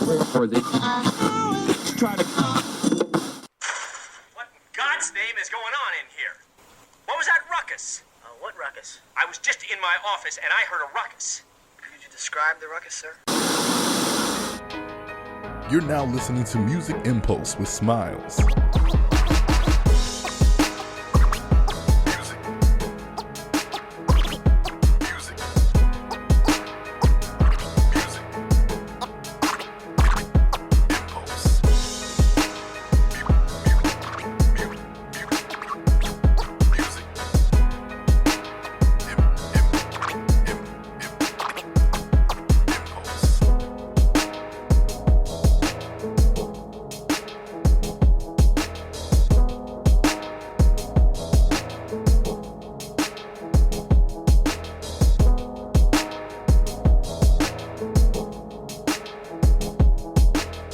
Or they try to. What in God's name is going on in here? What was that ruckus? What ruckus? I was just in my office and I heard a ruckus. Could you describe the ruckus, sir? You're now listening to Music Impulse with Smilez.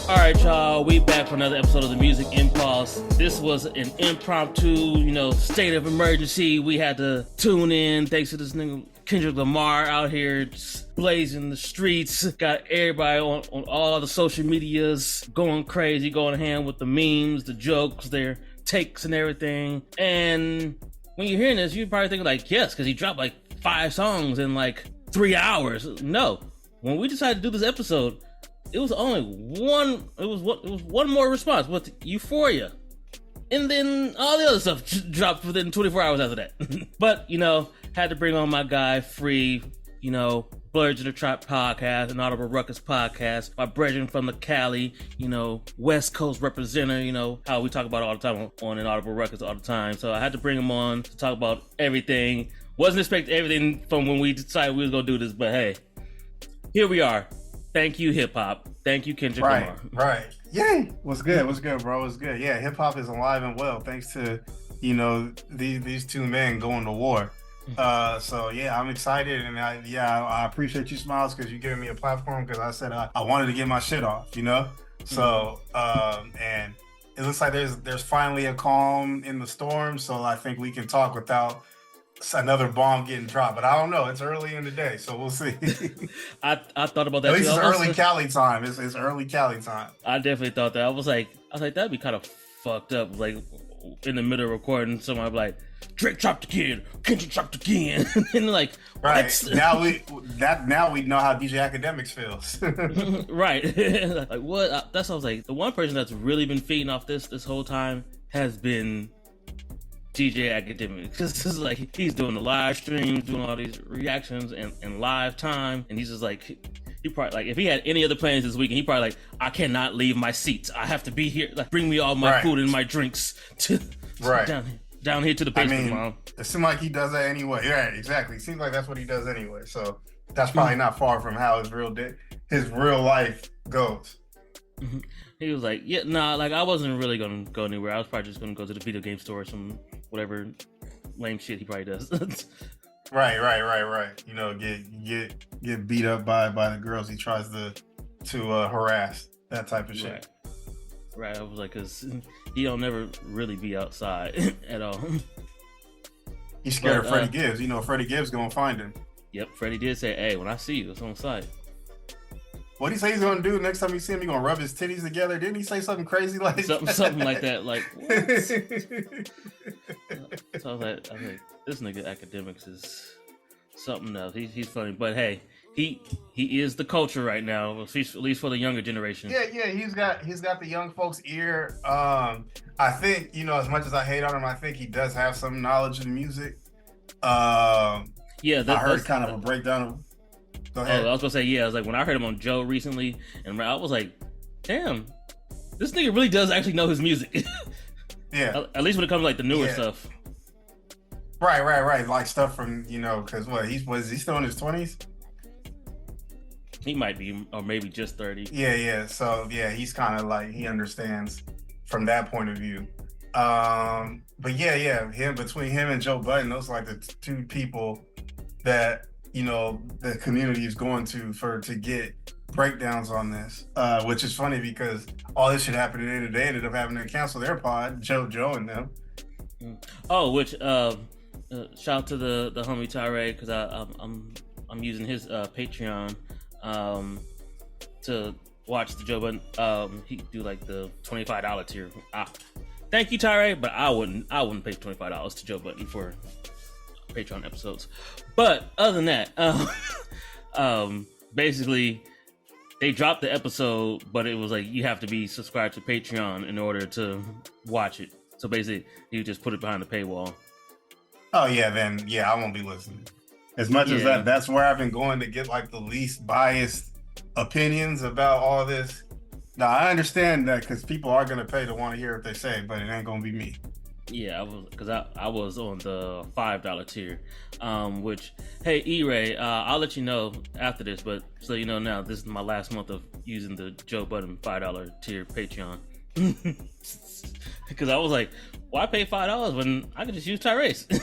Alright, y'all, we back for another episode of the Music Impulse. This was an impromptu, state of emergency. We had to tune in thanks to this nigga Kendrick Lamar out here just blazing the streets. Got everybody on all the social medias going crazy, going hand with the memes, the jokes, their takes and everything. And when you're hearing this, you're probably thinking like, yes, because he dropped like 5 songs in like 3 hours. No. When we decided to do this episode, it was only one. It was one more response with Euphoria, and then all the other stuff dropped within 24 hours after that. But had to bring on my guy Free. Blurge of the Trap podcast, an Audible Ruckus podcast. My brethren from the Cali, West Coast representative. How we talk about it all the time on an Audible Ruckus all the time. So I had to bring him on to talk about everything. Wasn't expecting everything from when we decided we was gonna do this, but hey, here we are. Thank you, hip hop. Thank you, Kendrick Lamar. Right. Yay. What's good? What's good, bro? What's good? Yeah, hip hop is alive and well thanks to, these two men going to war. So yeah, I'm excited, and I appreciate you, Smilez, because you giving me a platform, because I said I wanted to get my shit off, So and it looks like there's finally a calm in the storm, so I think we can talk without another bomb getting dropped, but I don't know. It's early in the day, so we'll see. I thought about that. At least it's early Cali time. It's early Cali time. I definitely thought that. I was like, that'd be kind of fucked up. Like in the middle of recording, somebody be like, Drake dropped again, Kendrick dropped again, and like, right what? now we know how DJ Academics feels. Right. Like what? That's what I was like. The one person that's really been feeding off this whole time has been DJ Academic, because this is like he's doing the live streams, doing all these reactions and live time, and he's just like, he probably like, if he had any other plans this weekend, he probably like, I cannot leave my seats. I have to be here. Like, bring me all my food and my drinks to down here to the basement, Mom. It seems like he does that anyway. Yeah, exactly. It seems like that's what he does anyway. So that's probably not far from how his real life goes. Mm-hmm. He was like, like I wasn't really gonna go anywhere. I was probably just gonna go to the video game store or some whatever lame shit he probably does. Right. Get beat up by the girls he tries to harass, that type of shit. Right. I was like, cause he don't never really be outside at all. He's scared of Freddie Gibbs. Freddie Gibbs gonna find him. Yep, Freddie did say, "Hey, when I see you, it's on site." What he say he's gonna do next time you see him? He gonna rub his titties together? Didn't he say something crazy like something like that? Like what? So I was like, this nigga Academics is something else. He's funny, but hey, he is the culture right now, at least for the younger generation. Yeah, he's got the young folks' ear. I think as much as I hate on him, I think he does have some knowledge of music. I heard kind of a breakdown of. Go ahead. I was gonna say, I was like, when I heard him on Joe recently, and I was like, damn, this nigga really does actually know his music. Yeah. At least when it comes to like the newer stuff. Right. Like stuff from, because is he still in his 20s? He might be, or maybe just 30. Yeah. So he's kind of like, he understands from that point of view. But between him and Joe Budden, those are like the two people that the community is going to get breakdowns on this, which is funny because all this shit happened and they ended up having to cancel their pod, Joe and them. Oh, which shout out to the homie Tyree, because I'm using his Patreon to watch the Joe Budden. He do like the $25 tier. Thank you, Tyree, but I wouldn't pay $25 to Joe Budden for Patreon episodes. But other than that, basically they dropped the episode, but it was like you have to be subscribed to Patreon in order to watch it. So basically, you just put it behind the paywall. Oh yeah, then yeah, I won't be listening. As much as that's where I've been going to get like the least biased opinions about all this. Now I understand that because people are gonna pay to want to hear what they say, but it ain't gonna be me. Yeah, I was on the $5 tier, which, hey, E-Ray, I'll let you know after this, but so you know now, this is my last month of using the Joe Budden $5 tier Patreon. Because I was like, why pay $5 when I could just use Tyrese?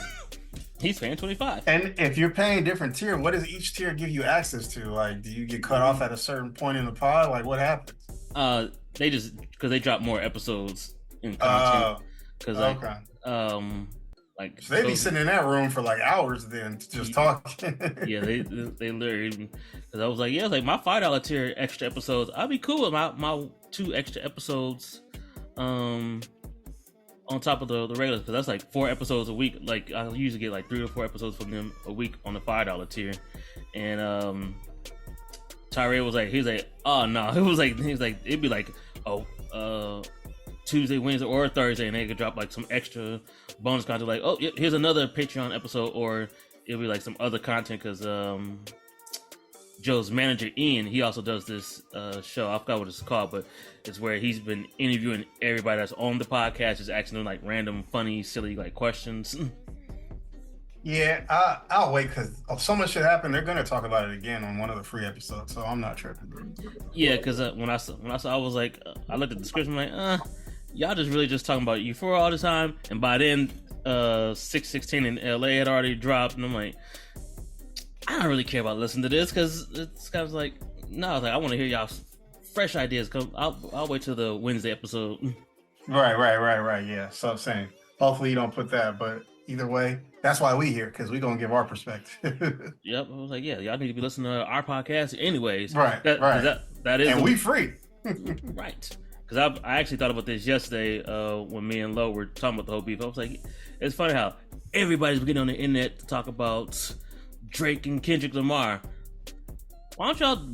He's paying $25. And if you're paying different tier, what does each tier give you access to? Like, do you get cut off at a certain point in the pod? Like, what happens? They just, because they drop more episodes in content. Because so they be sitting in that room for like hours then just talking. Yeah, they literally, because I was like, yeah, like my $5 tier extra episodes, I'll be cool with my 2 extra episodes on top of the regulars, because that's like 4 episodes a week. Like I usually get like 3 or 4 episodes from them a week on the $5 tier. And Tyree was like, he's like, oh no, he was like it'd be like Tuesday, Wednesday, or Thursday, and they could drop like some extra bonus content, like, oh, here's another Patreon episode, or it'll be like some other content, because Joe's manager, Ian, he also does this show, I forgot what it's called, but it's where he's been interviewing everybody that's on the podcast, just asking them like random, funny, silly like questions. Yeah, I'll wait, because so much shit happened. They're gonna talk about it again on one of the free episodes, so I'm not tripping. Yeah, because when I saw, I was like, I looked at the description, like, y'all just talking about Euphoria all the time, and by then, 616 in LA had already dropped, and I'm like, I don't really care about listening to this, because it's kind of like, no, I was like, I want to hear y'all's fresh ideas. Cause I'll wait till the Wednesday episode. Right. Yeah, so same. Hopefully you don't put that, but either way, that's why we here, because we're gonna give our perspective. Yep, I was like, yeah, y'all need to be listening to our podcast anyways. Right. That is, and we free. Right. Because I actually thought about this yesterday when me and Lo were talking about the whole beef. I was like, it's funny how everybody's getting on the internet to talk about Drake and Kendrick Lamar. Why don't y'all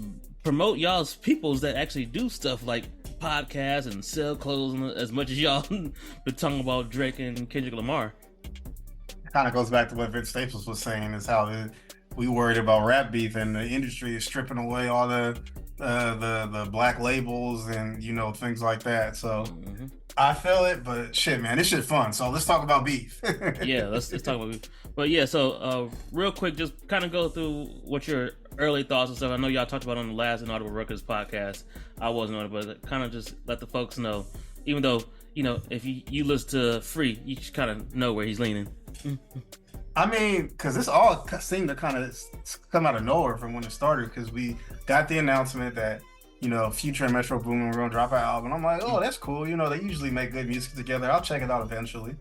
promote y'all's peoples that actually do stuff like podcasts and sell clothes as much as y'all been talking about Drake and Kendrick Lamar? Kind of goes back to what Vince Staples was saying, is how we worried about rap beef, and the industry is stripping away all the black labels and things like that. So I feel it, but shit, man, this shit fun. So let's talk about beef. Yeah, let's talk about beef. But yeah, so real quick, just kind of go through what your early thoughts and stuff. I know y'all talked about it on the last Inaudible Ruckus podcast. I wasn't on it, but kind of just let the folks know, even though if you listen to Free, you just kind of know where he's leaning. I mean, because this all seemed to kind of come out of nowhere from when it started, because we got the announcement that, Future and Metro Boomin were going to drop an album. I'm like, oh, that's cool. They usually make good music together. I'll check it out eventually.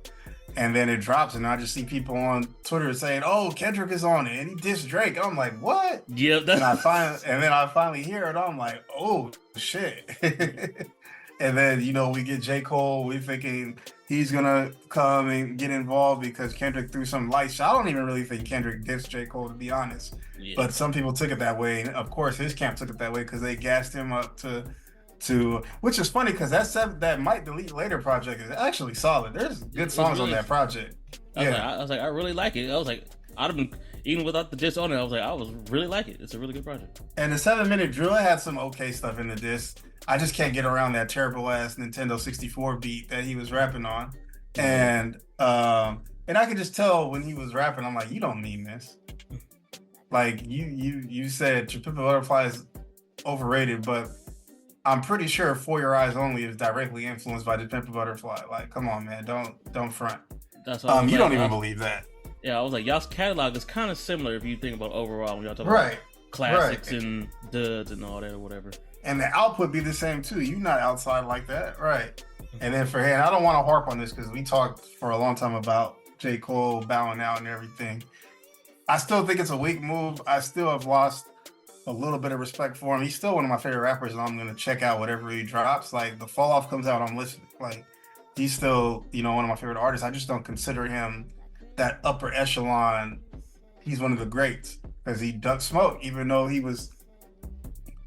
And then it drops, and I just see people on Twitter saying, oh, Kendrick is on it, and he dissed Drake. I'm like, what? Yep. And then I finally hear it. I'm like, oh, shit. And then, we get J. Cole. We're thinking he's going to come and get involved because Kendrick threw some light shot. I don't even really think Kendrick dissed J. Cole, to be honest. Yeah. But some people took it that way. And of course, his camp took it that way because they gassed him up to which is funny, because that Might Delete Later project is actually solid. There's good songs on that project. I was like, I really like it. I was like, I'd have been, even without the diss on it, I was like, I was really like it. It's a really good project. And the 7-minute drill had some okay stuff in the diss. I just can't get around that terrible ass Nintendo 64 beat that he was rapping on. And I could just tell when he was rapping, I'm like, you don't mean this. Like you said To Pimp a Butterfly is overrated, but I'm pretty sure For Your Eyes Only is directly influenced by To Pimp a Butterfly. Like, come on, man, don't front. That's what you don't even believe that. Yeah, I was like, y'all's catalog is kind of similar if you think about overall when y'all talk about classics and duds and all that or whatever. And the output be the same too. You're not outside like that, right? And then for him, I don't want to harp on this because we talked for a long time about J. Cole bowing out and everything. I still think it's a weak move. I still have lost a little bit of respect for him. He's still one of my favorite rappers, and I'm gonna check out whatever he drops. Like the Fall Off comes out, I'm listening. Like he's still, one of my favorite artists. I just don't consider him that upper echelon. He's one of the greats because he ducked smoke, even though he was.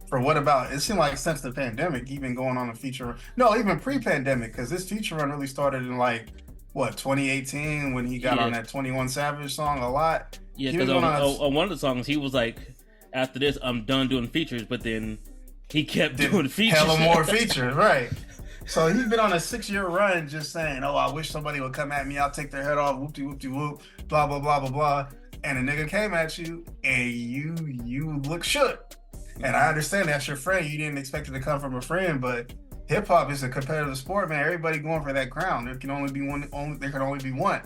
For what about? It seemed like since the pandemic, he been going on a feature. No, even pre-pandemic, because this feature run really started in 2018 when he got on that 21 Savage song a lot. Yeah, because on one of the songs he was like, after this I'm done doing features, but then he kept doing features. Hella more features, right? So he's been on a 6-year run just saying, "Oh, I wish somebody would come at me. I'll take their head off. Whoop de whoop de whoop. Blah blah blah blah blah." And a nigga came at you, and you look shook. And I understand that's your friend. You didn't expect it to come from a friend, but hip hop is a competitive sport, man. Everybody going for that crown. There can only be one. There can only be one.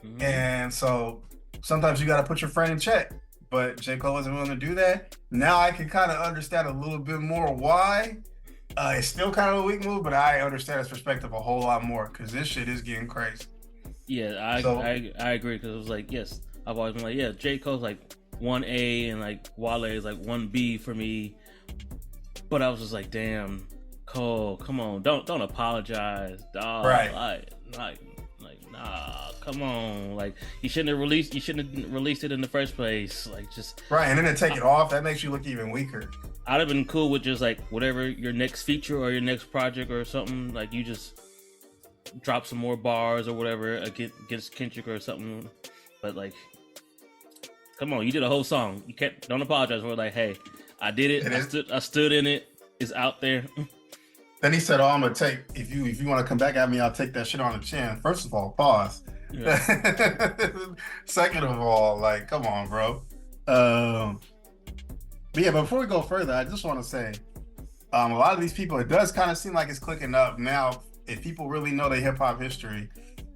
Mm-hmm. And so sometimes you got to put your friend in check. But J. Cole wasn't willing to do that. Now I can kind of understand a little bit more why. It's still kind of a weak move, but I understand his perspective a whole lot more because this shit is getting crazy. Yeah, I agree because it was like, yes, I've always been like, yeah, J. Cole's like 1A and like Wale is like 1B for me. But I was just like, damn, Cole, come on, don't apologize, dog. Right. Like, nah, come on. Like you shouldn't have released it in the first place. Like just right, and then to take it off, that makes you look even weaker. I'd have been cool with just like whatever your next feature or your next project or something, like you just drop some more bars or whatever against Kendrick or something. But like, come on, you did a whole song. You don't apologize for it. Like, hey, I did it. I stood in it. It's out there. Then he said, "Oh, I'm gonna take if you want to come back at me, I'll take that shit on the chin." First of all, pause. Yeah. Second of all, like, come on, bro. But yeah, before we go further, I just want to say, a lot of these people, it does kind of seem like it's clicking up now. If people really know their hip hop history,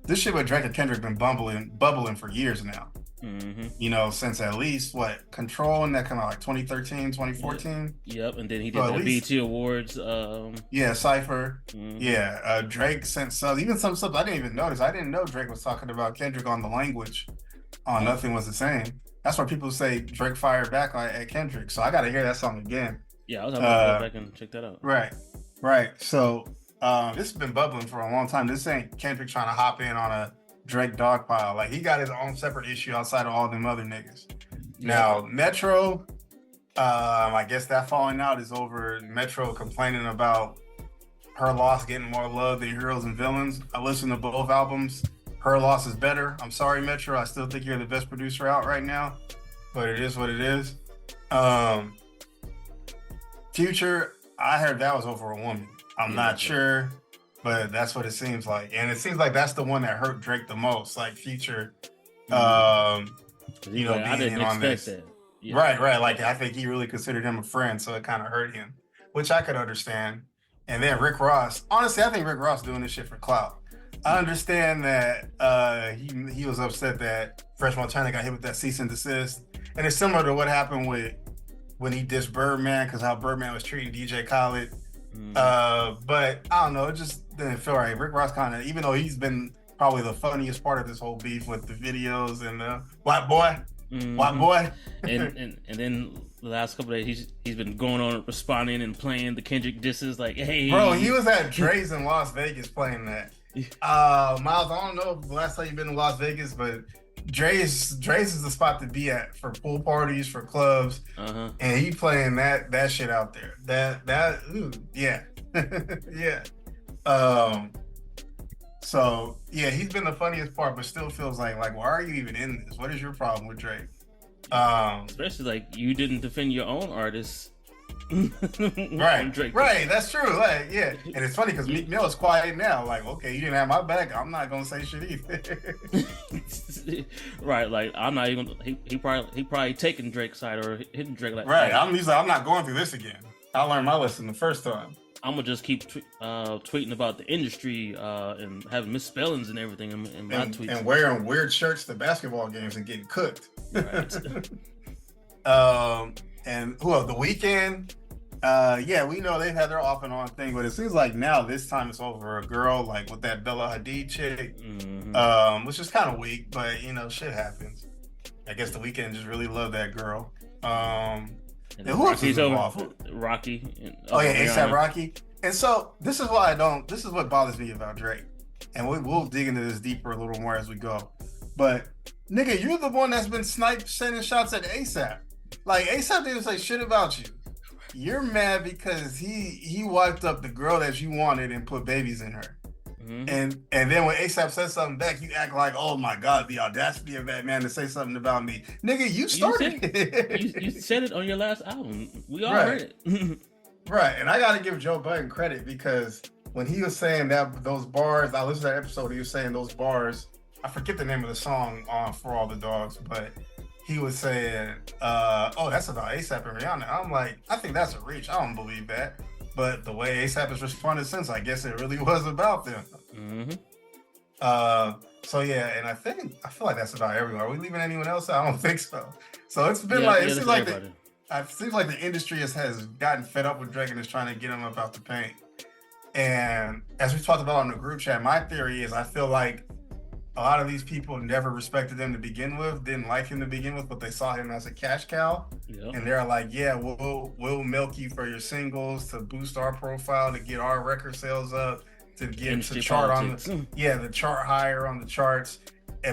this shit with Drake and Kendrick been bubbling for years now. Mm-hmm. Since at least Control in that kind of like 2013, 2014. Yep, and then he did the BET Awards. Cypher. Mm-hmm. Yeah, Drake sent subs. Even some subs I didn't even notice. I didn't know Drake was talking about Kendrick on The Language. On Nothing Was the Same. That's why people say Drake fired back at Kendrick. So I got to hear that song again. Yeah, I was going to go back and check that out. Right. So this has been bubbling for a long time. This ain't Kendrick trying to hop in on a Drake dogpile. Like, he got his own separate issue outside of all them other niggas. Yeah. Now, Metro, I guess that falling out is over Metro complaining about Her Loss getting more love than Heroes and Villains. I listened to both albums. Her Loss is better. I'm sorry, Metro. I still think you're the best producer out right now, but it is what it is. Future, I heard that was over a woman. I'm not sure, but that's what it seems like. And it seems like that's the one that hurt Drake the most, like Future, I being didn't in on this. that. Yeah. Right. Like, I think he really considered him a friend, so it kind of hurt him, which I could understand. And then Rick Ross. Honestly, I think Rick Ross doing this shit for clout. I understand that he was upset that Fresh Montana got hit with that cease and desist. And it's similar to what happened when he dissed Birdman, because how Birdman was treating DJ Khaled. But I don't know, it just didn't feel right. Rick Ross kind of, even though he's been probably the funniest part of this whole beef with the videos and White Boy. and then the last couple of days he's been going on responding and playing the Kendrick disses like, hey. Bro, he was at Dre's in Las Vegas playing that. Miles, I don't know if the last time you've been to Las Vegas, but Dre's is the spot to be at for pool parties, for clubs, and he playing that shit out there. Yeah. So yeah, he's been the funniest part, but still feels like why are you even in this? What is your problem with Drake? Especially like you didn't defend your own artists. Right. That's true. Like, yeah, and it's funny because Meek Mill is quiet now. Like, okay, you didn't have my back. I'm not gonna say shit either. Right. Like, I'm not even. He probably taking Drake's side or hitting Drake. Like, right. Hey, He's like, I'm not going through this again. I learned my lesson the first time. I'm gonna just keep tweeting about the industry and having misspellings and everything in my tweets and wearing weird shirts to basketball games and getting cooked. Right. And who else? The Weeknd. Yeah, we know they've had their off and on thing, but it seems like now this time it's over a girl, like with that Bella Hadid chick, which is kind of weak, but shit happens. I guess The Weeknd just really loved that girl. And who else is Rocky's involved? Rocky. And, Oh yeah, Rihanna. ASAP Rocky. And so this is why I don't. This is what bothers me about Drake. And we'll dig into this deeper a little more as we go. But nigga, you're the one that's been sending shots at ASAP. Like ASAP didn't say shit about you. You're mad because he wiped up the girl that you wanted and put babies in her. Mm-hmm. And then when ASAP says something back, you act like, oh my God, the audacity of that man to say something about me. Nigga, you started it. You said it on your last album. We all heard it. Right. And I gotta give Joe Budden credit because when he was saying that those bars, I listened to that episode, he was saying those bars, I forget the name of the song on For All the Dogs, but he was saying, oh, that's about ASAP and Rihanna. I'm like, I think that's a reach. I don't believe that. But the way ASAP has responded since, I guess it really was about them. Mm-hmm. So yeah, and I feel like that's about everyone. Are we leaving anyone else? I don't think so. So it's been it seems like the industry has gotten fed up with Drake and is trying to get him up out the paint. And as we talked about on the group chat, my theory is I feel like a lot of these people never respected him to begin with, didn't like him to begin with, but they saw him as a cash cow. Yep. And they're like, yeah, we'll milk you for your singles to boost our profile, to get our record sales up, to get industry to chart politics. The chart higher on the charts.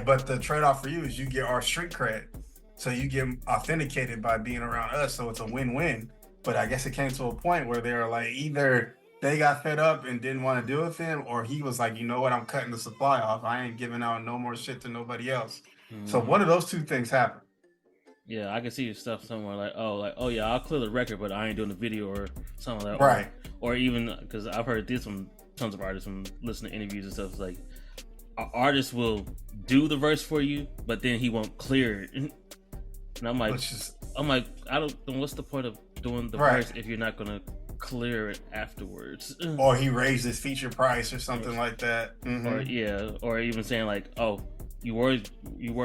But the trade-off for you is you get our street cred. So you get authenticated by being around us. So it's a win-win. But I guess it came to a point where they were like, either they got fed up and didn't want to deal with him, or he was like, you know what, I'm cutting the supply off. I ain't giving out no more shit to nobody else. Mm-hmm. So one of those two things happened. Yeah, I can see your stuff somewhere like, oh yeah, I'll clear the record, but I ain't doing the video or something like that. Right. Or even, because I've heard this from tons of artists from listening to interviews and stuff, it's like, an artist will do the verse for you, but then he won't clear it. And I'm like, I don't, what's the point of doing the verse if you're not going to clear it afterwards? Or he raised his feature price or something like that. Mm-hmm. Or even saying like, oh, you were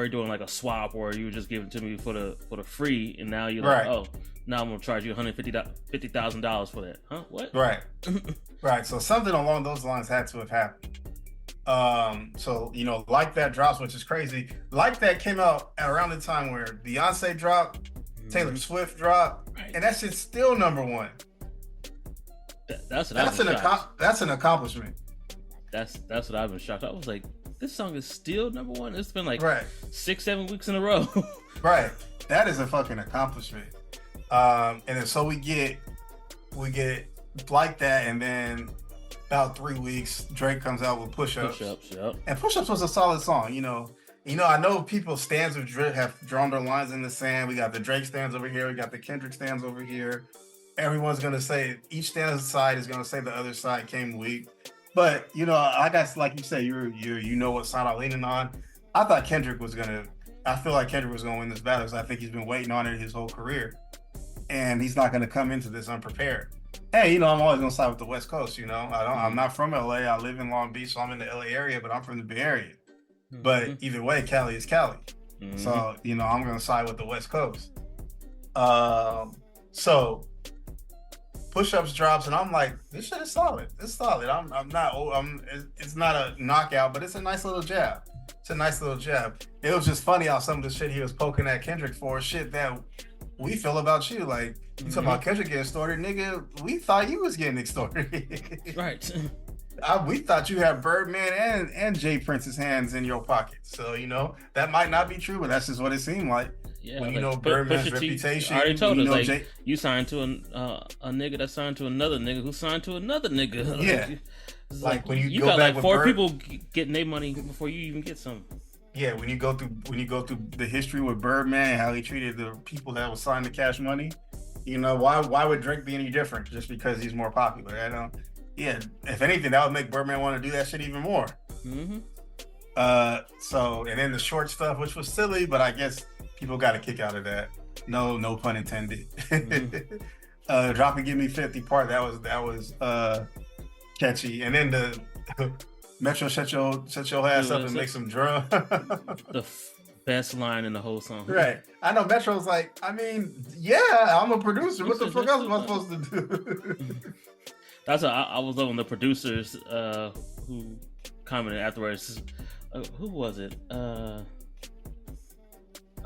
doing like a swap, or you were just giving it to me for the free, and now you're like, oh, now I'm gonna charge you $150,000 for that. Huh? What? Right. Right. So something along those lines had to have happened. So Like That drops, which is crazy. Like That came out at around the time where Beyonce dropped, Taylor Swift dropped, and that shit's still number one. That's an accomplishment. That's what I've been shocked. I was like, this song is still number one. It's been like 6-7 weeks in a row. Right. That is a fucking accomplishment. And then so we get Like That, and then about 3 weeks, Drake comes out with Push-Ups. Yep. And Push-Ups was a solid song, I know people stands with Drake have drawn their lines in the sand. We got the Drake stands over here. We got the Kendrick stands over here. Everyone's going to say, each stand's side is going to say the other side came weak. But, I guess, like you say, you know what side I'm leaning on. I feel like Kendrick was going to win this battle, because I think he's been waiting on it his whole career. And he's not going to come into this unprepared. Hey, I'm always going to side with the West Coast, I'm not from LA. I live in Long Beach, so I'm in the LA area, but I'm from the Bay Area. Mm-hmm. But either way, Cali is Cali. Mm-hmm. So, I'm going to side with the West Coast. So Push-Ups drops, and I'm like, this shit is solid. It's solid. It's not a knockout, but it's a nice little jab. It was just funny how some of the shit he was poking at Kendrick for, shit that we feel about you. Like, you talking about Kendrick getting extorted, nigga, we thought you was getting extorted. Right. We thought you had Birdman and Jay Prince's hands in your pocket. So, that might not be true, but that's just what it seemed like. Yeah, when Birdman's reputation. I already told us, like, you signed to a nigga that signed to another nigga who signed to another nigga. Yeah. like when you got like 4 people getting their money before you even get some. Yeah, when you go through the history with Birdman and how he treated the people that was signed to Cash Money, why would Drake be any different just because he's more popular? Yeah, if anything, that would make Birdman want to do that shit even more. Mm-hmm. And then the short stuff, which was silly, but I guess people got a kick out of that. No pun intended. Mm-hmm. Drop and Give Me 50 part, that was catchy. And then the Metro shut your ass up and make some drum. The best line in the whole song. Right. I know Metro's like, yeah, I'm a producer. What the fuck else am I supposed to do? That's what I was loving the producers who commented afterwards. Who was it?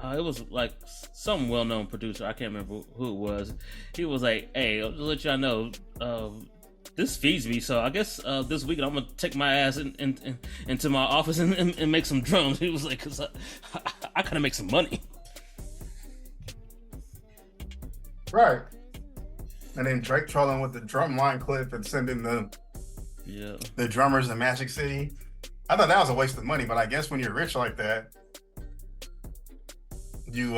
It was like some well-known producer. I can't remember who it was. He was like, "Hey, I'll just let y'all know, this feeds me. So I guess this weekend I'm gonna take my ass into my office and make some drums." He was like, "Cause I gotta make some money." Right. And then Drake trolling with the drum line clip and sending the drummers to Magic City. I thought that was a waste of money, but I guess when you're rich like that, you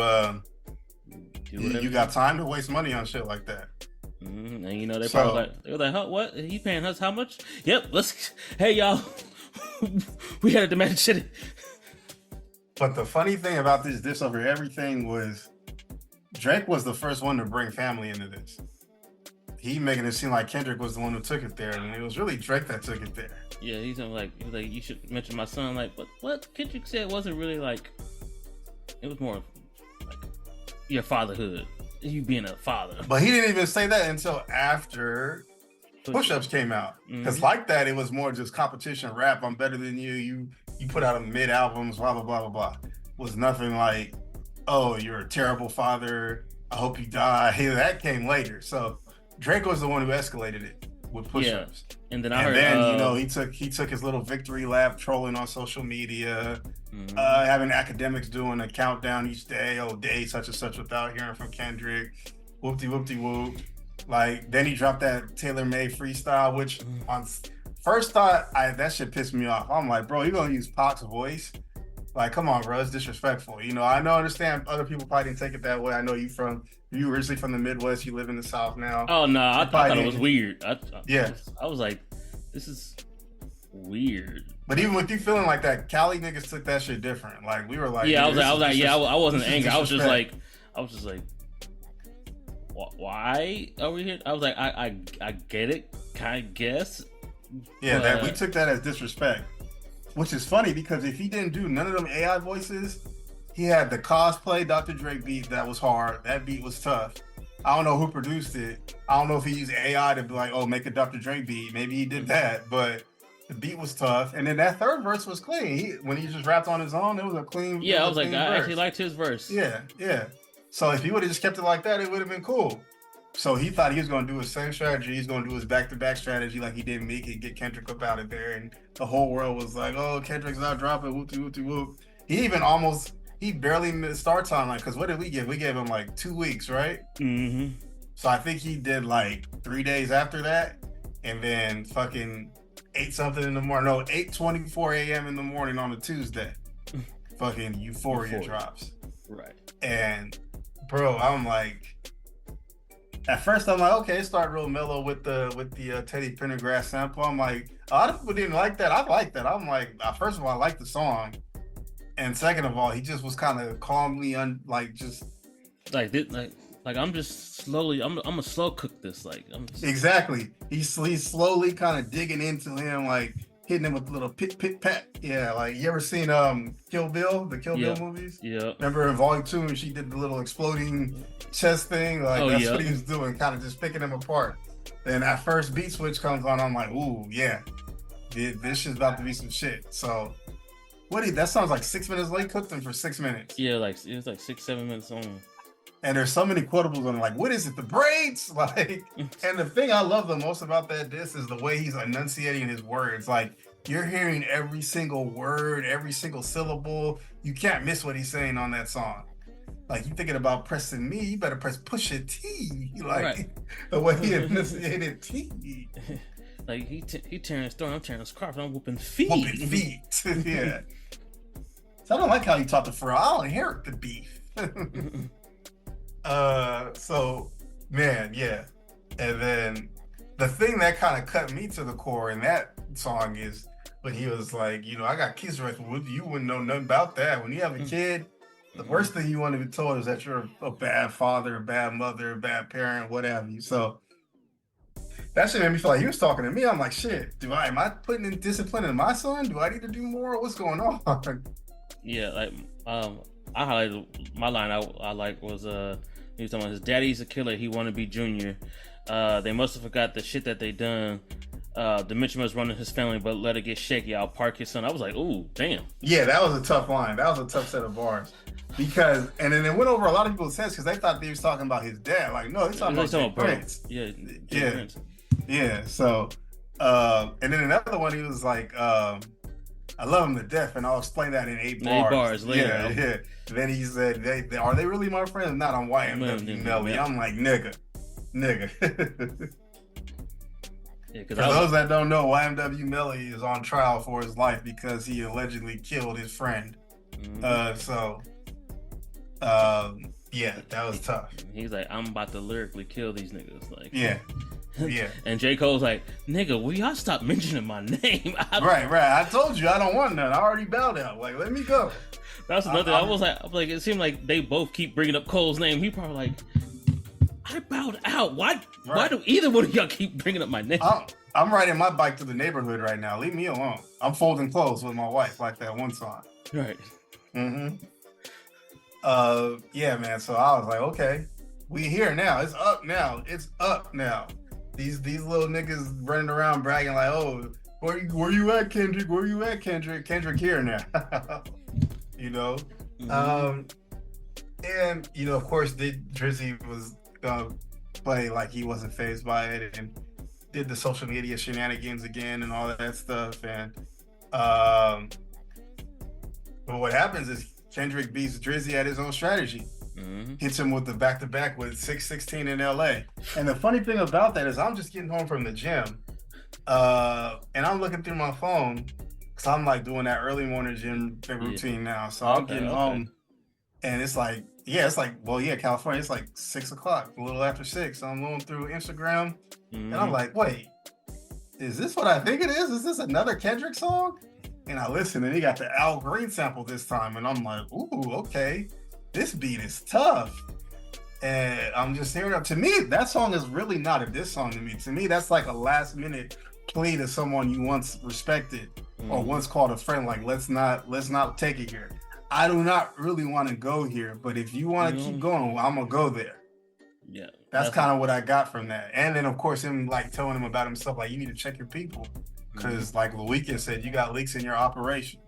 got time to waste money on shit like that. Mm-hmm. And you know they were like, "Huh, what? He paying us how much?" Yep. Hey y'all, we had a Magic City. But the funny thing about this over everything was Drake was the first one to bring family into this. He making it seem like Kendrick was the one who took it there, and it was really Drake that took it there. Yeah, he was like, "You should mention my son." Like, but what Kendrick said wasn't really like. It was more like your fatherhood, you being a father. But he didn't even say that until after Push-Ups came out. Because like that, it was more just competition rap. I'm better than you. You put out a mid albums, blah blah blah blah blah. Was nothing like, oh, you're a terrible father. I hope you die. Hey, that came later. So Drake was the one who escalated it with Push-Ups. Yeah. And then he took his little victory lap trolling on social media, having academics doing a countdown each day, day such and such without hearing from Kendrick, whoop-de-whoop-de-whoop. Like, then he dropped that tailor-made freestyle, which on first thought, that shit pissed me off. I'm like, bro, you gonna use Pac's voice? Like, come on, bro, it's disrespectful. You know, I understand other people probably didn't take it that way. I know you originally from the Midwest, you live in the South now. Oh no, I thought it was weird. I was like, this is weird. But even with you feeling like that, Cali niggas took that shit different. Like, we were like, yeah, I wasn't angry. I was just like, why are we here? I was like, I get it, I guess. Yeah, that we took that as disrespect. Which is funny because if he didn't do none of them AI voices, he had the cosplay Dr. Dre beat that was hard. That beat was tough. I don't know who produced it. I don't know if he used AI to be like, oh, make a Dr. Dre beat. Maybe he did that, but the beat was tough. And then that third verse was clean. When he just rapped on his own, it was a clean. Yeah, I was like, I actually liked his verse. Yeah. So if he would have just kept it like that, it would have been cool. So he thought he was going to do his same strategy. He's going to do his back-to-back strategy like he did Meek and get Kendrick up out of there. And the whole world was like, oh, Kendrick's not dropping, whoop-de-whoop-de-whoop. He barely missed start timeline, because what did we give? We gave him like 2 weeks, right? Mm-hmm. So I think he did like 3 days after that, and then fucking 8-something in the morning. No, 8:24 a.m. in the morning on a Tuesday. Fucking Euphoria drops. Right. And bro, I'm like, at first I'm like, okay, it started real mellow with the Teddy Pendergrass sample. I'm like, a lot of people didn't like that. I like that. I'm like, first of all, I like the song, and second of all, he just was kind of calmly I'm just slowly. I'm gonna slow cook this. Exactly. He's slowly kind of digging into him, like hitting him with a little pit pat. Yeah, like you ever seen Kill Bill, the Kill Bill movies? Yeah. Remember in Volume 2 when she did the little exploding chest thing? Like that's what he was doing, kind of just picking him apart. Then that first beat switch comes on, I'm like, ooh, yeah, this shit's about to be some shit. So that sounds like 6 minutes late. Cooked him for 6 minutes. Yeah, like it was like 6-7 minutes on. And there's so many quotables on it, like, what is it, the braids? Like, and the thing I love the most about that disc is the way he's enunciating his words. Like, you're hearing every single word, every single syllable. You can't miss what he's saying on that song. Like, you thinking about pressing me, you better press push a T. Like, right. The way he enunciated T. Like, he tearing his throat, I'm tearing his scarf, I'm whooping feet. Whooping feet, yeah. So I don't like how he taught the Pharrell. I don't inherit the beef. So man, yeah. And then the thing that kind of cut me to the core in that song is when he was like, you know, I got kids right with you, wouldn't know nothing about that. When you have a kid, the worst thing you want to be told is that you're a bad father, a bad mother, a bad parent, what have you. So that shit made me feel like he was talking to me. I'm like, shit, am I putting in discipline in my son? Do I need to do more? What's going on? Yeah, like I highlighted my line I like was he was talking about his daddy's a killer, he wanna be Junior. They must have forgot the shit that they done. Dementia was running his family, but let it get shaky. I'll park his son. I was like, ooh, damn. Yeah, that was a tough line. That was a tough set of bars. Because, and then it went over a lot of people's heads because they thought they was talking about his dad. Like, no, he's talking about Jay Prince. Yeah. Prince. Yeah. So, and then another one, he was like, I love him to death, and I'll explain that in 8 bars. 8 bars later. Yeah. Then he said, are they really my friends? Not on YMW Melly. I'm like, nigga. Yeah, for those that don't know, YMW Melly is on trial for his life because he allegedly killed his friend. Yeah, that was tough. He's like, I'm about to lyrically kill these niggas. Like, yeah. And J. Cole's like, nigga, will y'all stop mentioning my name? Right. I told you I don't want none. I already bowed out. Like, let me go. That's another. I was like, it seemed like they both keep bringing up Cole's name. He probably like, I bowed out. Why do either one of y'all keep bringing up my name? I'm riding my bike to the neighborhood right now. Leave me alone. I'm folding clothes with my wife like that one song. Right. Yeah, man. So I was like, okay, we here now. It's up now. These little niggas running around bragging like, oh, where you at, Kendrick? Where you at, Kendrick? Kendrick here now. You know? And, you know, of course, Drizzy was gonna play like he wasn't fazed by it and did the social media shenanigans again and all that stuff. And but what happens is Kendrick beats Drizzy at his own strategy. Hits him with the back-to-back with 616 in LA. And the funny thing about that is I'm just getting home from the gym and I'm looking through my phone because I'm like doing that early morning gym routine now. So I'm getting home and it's like, California, it's like 6 o'clock, a little after 6. So I'm going through Instagram and I'm like, wait, is this what I think it is? Is this another Kendrick song? And I listen and he got the Al Green sample this time. And I'm like, ooh, okay. This beat is tough. And I'm just hearing it. To me, that song is really not a diss song to me. To me, that's like a last minute plea to someone you once respected or once called a friend. Like, let's not take it here. I do not really want to go here, but if you want to keep going, I'm gonna go there. Yeah. That's kind of what I got from that. And then of course him like telling him about himself, like you need to check your people. Cause like The Weeknd said, you got leaks in your operation.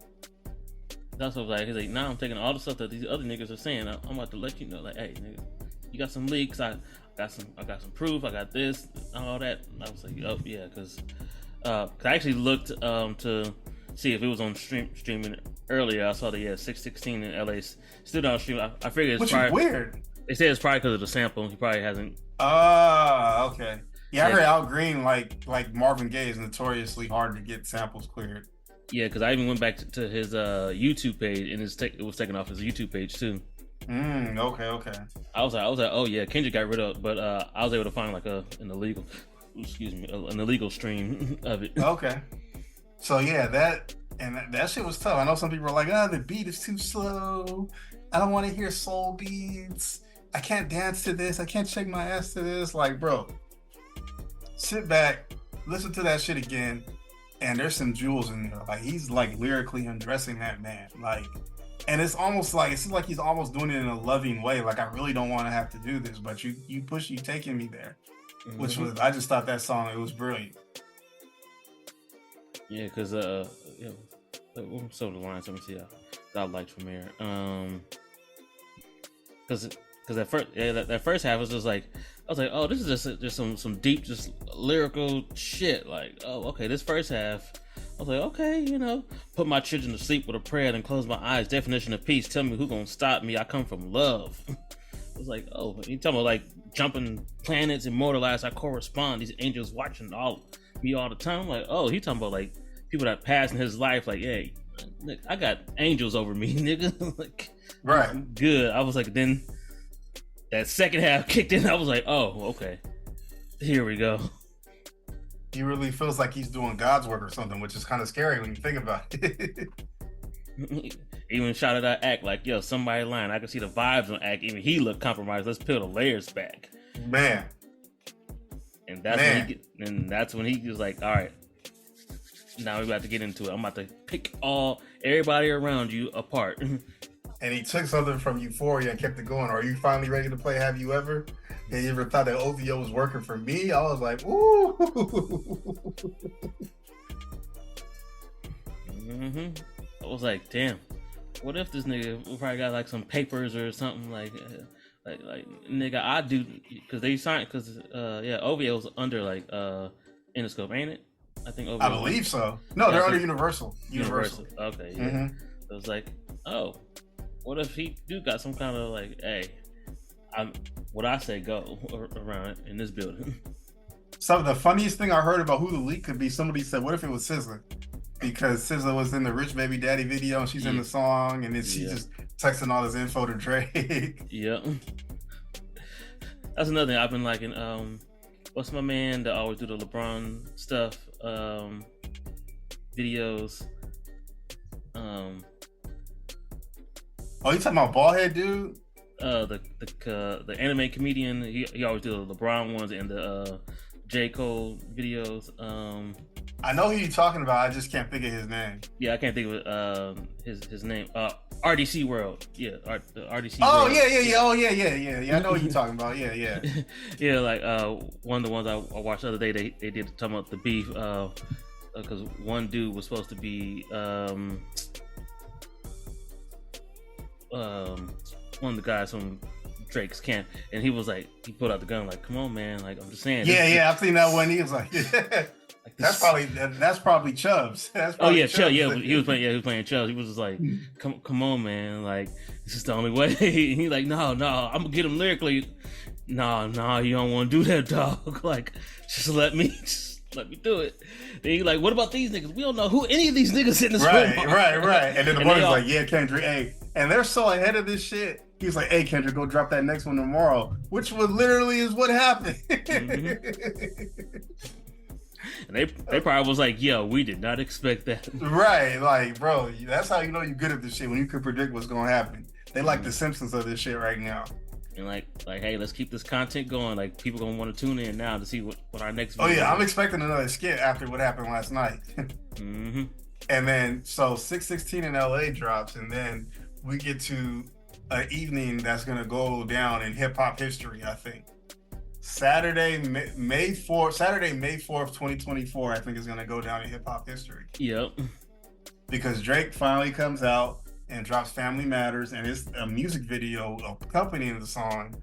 That's what he's like, now I'm taking all the stuff that these other niggas are saying. I'm about to let you know, like, hey, nigga, you got some leaks. I got some proof. I got this, all that. And I was like, oh yeah, cause I actually looked to see if it was on streaming earlier. I saw the 616 in LA still not streaming. I figured it's probably weird. They say it's probably because of the sample. He probably hasn't. Okay. Yeah, I heard Al Green like Marvin Gaye is notoriously hard to get samples cleared. Yeah, because I even went back to his YouTube page and it was taken off his YouTube page too. Okay. I was like, oh yeah, Kendrick got rid of it, but I was able to find like an illegal stream of it. Okay. So yeah, that shit was tough. I know some people are like, the beat is too slow. I don't want to hear soul beats. I can't dance to this. I can't shake my ass to this. Like, bro, sit back, listen to that shit again, and there's some jewels in there. Like, he's like lyrically undressing that man. Like, and it's almost like, it seems like he's almost doing it in a loving way. Like, I really don't want to have to do this, but you taking me there. Which was, I just thought that song, it was brilliant. Yeah, because so the lines, let me see that I liked from here. Because that first half was just like, I was like, oh, this is just some deep, just lyrical shit. Like, oh, okay, this first half, I was like, okay, put my children to sleep with a prayer, then close my eyes. Definition of peace. Tell me who gonna stop me. I come from love. I was like, oh, you talking about like jumping planets, immortalized. I correspond. These angels watching me all the time. I'm like, oh, he talking about like people that passed in his life. Like, hey, I got angels over me, nigga. Like, right, good. I was like, then that second half kicked in. I was like, oh, okay, here we go. He really feels like he's doing God's work or something, which is kind of scary when you think about it. Even shouted out Act like, yo, somebody lying. I can see the vibes on Act. Even he looked compromised. Let's peel the layers back, man. And that's when he was like, all right, now we're about to get into it. I'm about to pick everybody around you apart. And he took something from Euphoria and kept it going. Are you finally ready to play Have You Ever? And you ever thought that OVO was working for me? I was like, ooh. I was like, damn. what if this nigga probably got like some papers or something like nigga, I do, because they signed, because OVO's under like Interscope, ain't it? I think OVO. I believe so. No, they're under Universal. Okay, yeah. Mm-hmm. So it's like, oh, what if he do got some kind of like, hey, what I say go around in this building. So the funniest thing I heard about who the leak could be, somebody said, what if it was SZA? Because SZA was in the Rich Baby Daddy video and she's in the song, and then she's just texting all this info to Drake. Yeah. That's another thing I've been liking. What's my man that always do the LeBron stuff? Videos. Oh, you talking about Ballhead dude? The anime comedian. He always do the LeBron ones and the J. Cole videos. I know who you're talking about. I just can't think of his name. Yeah, I can't think of his name. RDC World. Yeah, the RDC. Oh World. yeah. Oh yeah. I know what you're talking about. Yeah. Yeah, like one of the ones I watched the other day. They did talking about the beef. Because one dude was supposed to be one of the guys from Drake's camp, and he was like, he put out the gun, like, come on, man, like, I'm just saying. Yeah, I've seen that one. He was like, that's probably Chubbs. That's probably Chubbs. Yeah, he was playing Chubbs. He was just like, come on, man, like, this is the only way. He's like, no, I'm gonna get him lyrically. No, you don't want to do that, dog. Like, just let me do it. Then he like, what about these niggas? We don't know who any of these niggas in this room are. Right. And then the boy's like, yeah, Kendrick, hey. And they're so ahead of this shit. He's like, hey, Kendrick, go drop that next one tomorrow. Which was literally is what happened. Mm-hmm. And they probably was like, yo, we did not expect that. Right. Like, bro, that's how you know you're good at this shit, when you can predict what's going to happen. They like the Simpsons of this shit right now. And like, hey, let's keep this content going. Like, people gonna want to tune in now to see what our next. Oh yeah, I'm expecting another skit after what happened last night. Mm-hmm. And then 616 in LA drops, and then we get to an evening that's gonna go down in hip hop history. I think Saturday, May 4th, 2024. I think is gonna go down in hip hop history. Yep. Because Drake finally comes out and drops Family Matters, and it's a music video accompanying the song.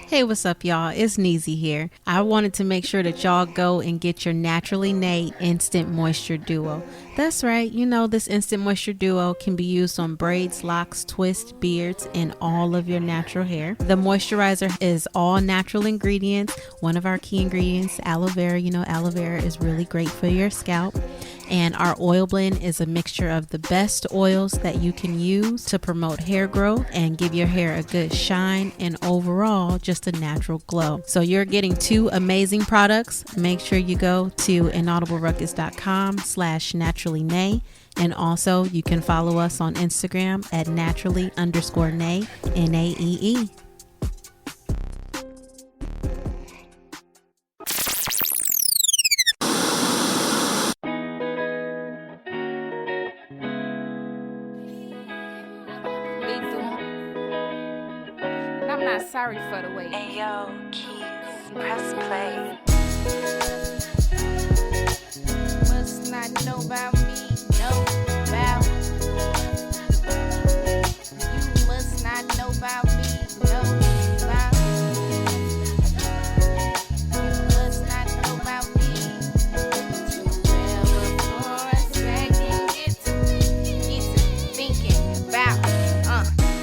Hey, what's up, y'all? It's Neezy here. I wanted to make sure that y'all go and get your Naturally Nay Instant Moisture Duo. That's right, you know this Instant Moisture Duo can be used on braids, locks, twists, beards, and all of your natural hair. The moisturizer is all natural ingredients. One of our key ingredients, aloe vera. You know aloe vera is really great for your scalp. And our oil blend is a mixture of the best oils that you can use to promote hair growth and give your hair a good shine and overall just a natural glow. So you're getting two amazing products. Make sure you go to inaudibleruckus.com/naturallynay. And also you can follow us on Instagram at naturally_nay, NAEE. I'm not sorry for the wait. Hey yo, keys, press play. Must not know about me, know about. You must not know about me, know about. You must not know about me. Well, before a second, get to thinking about.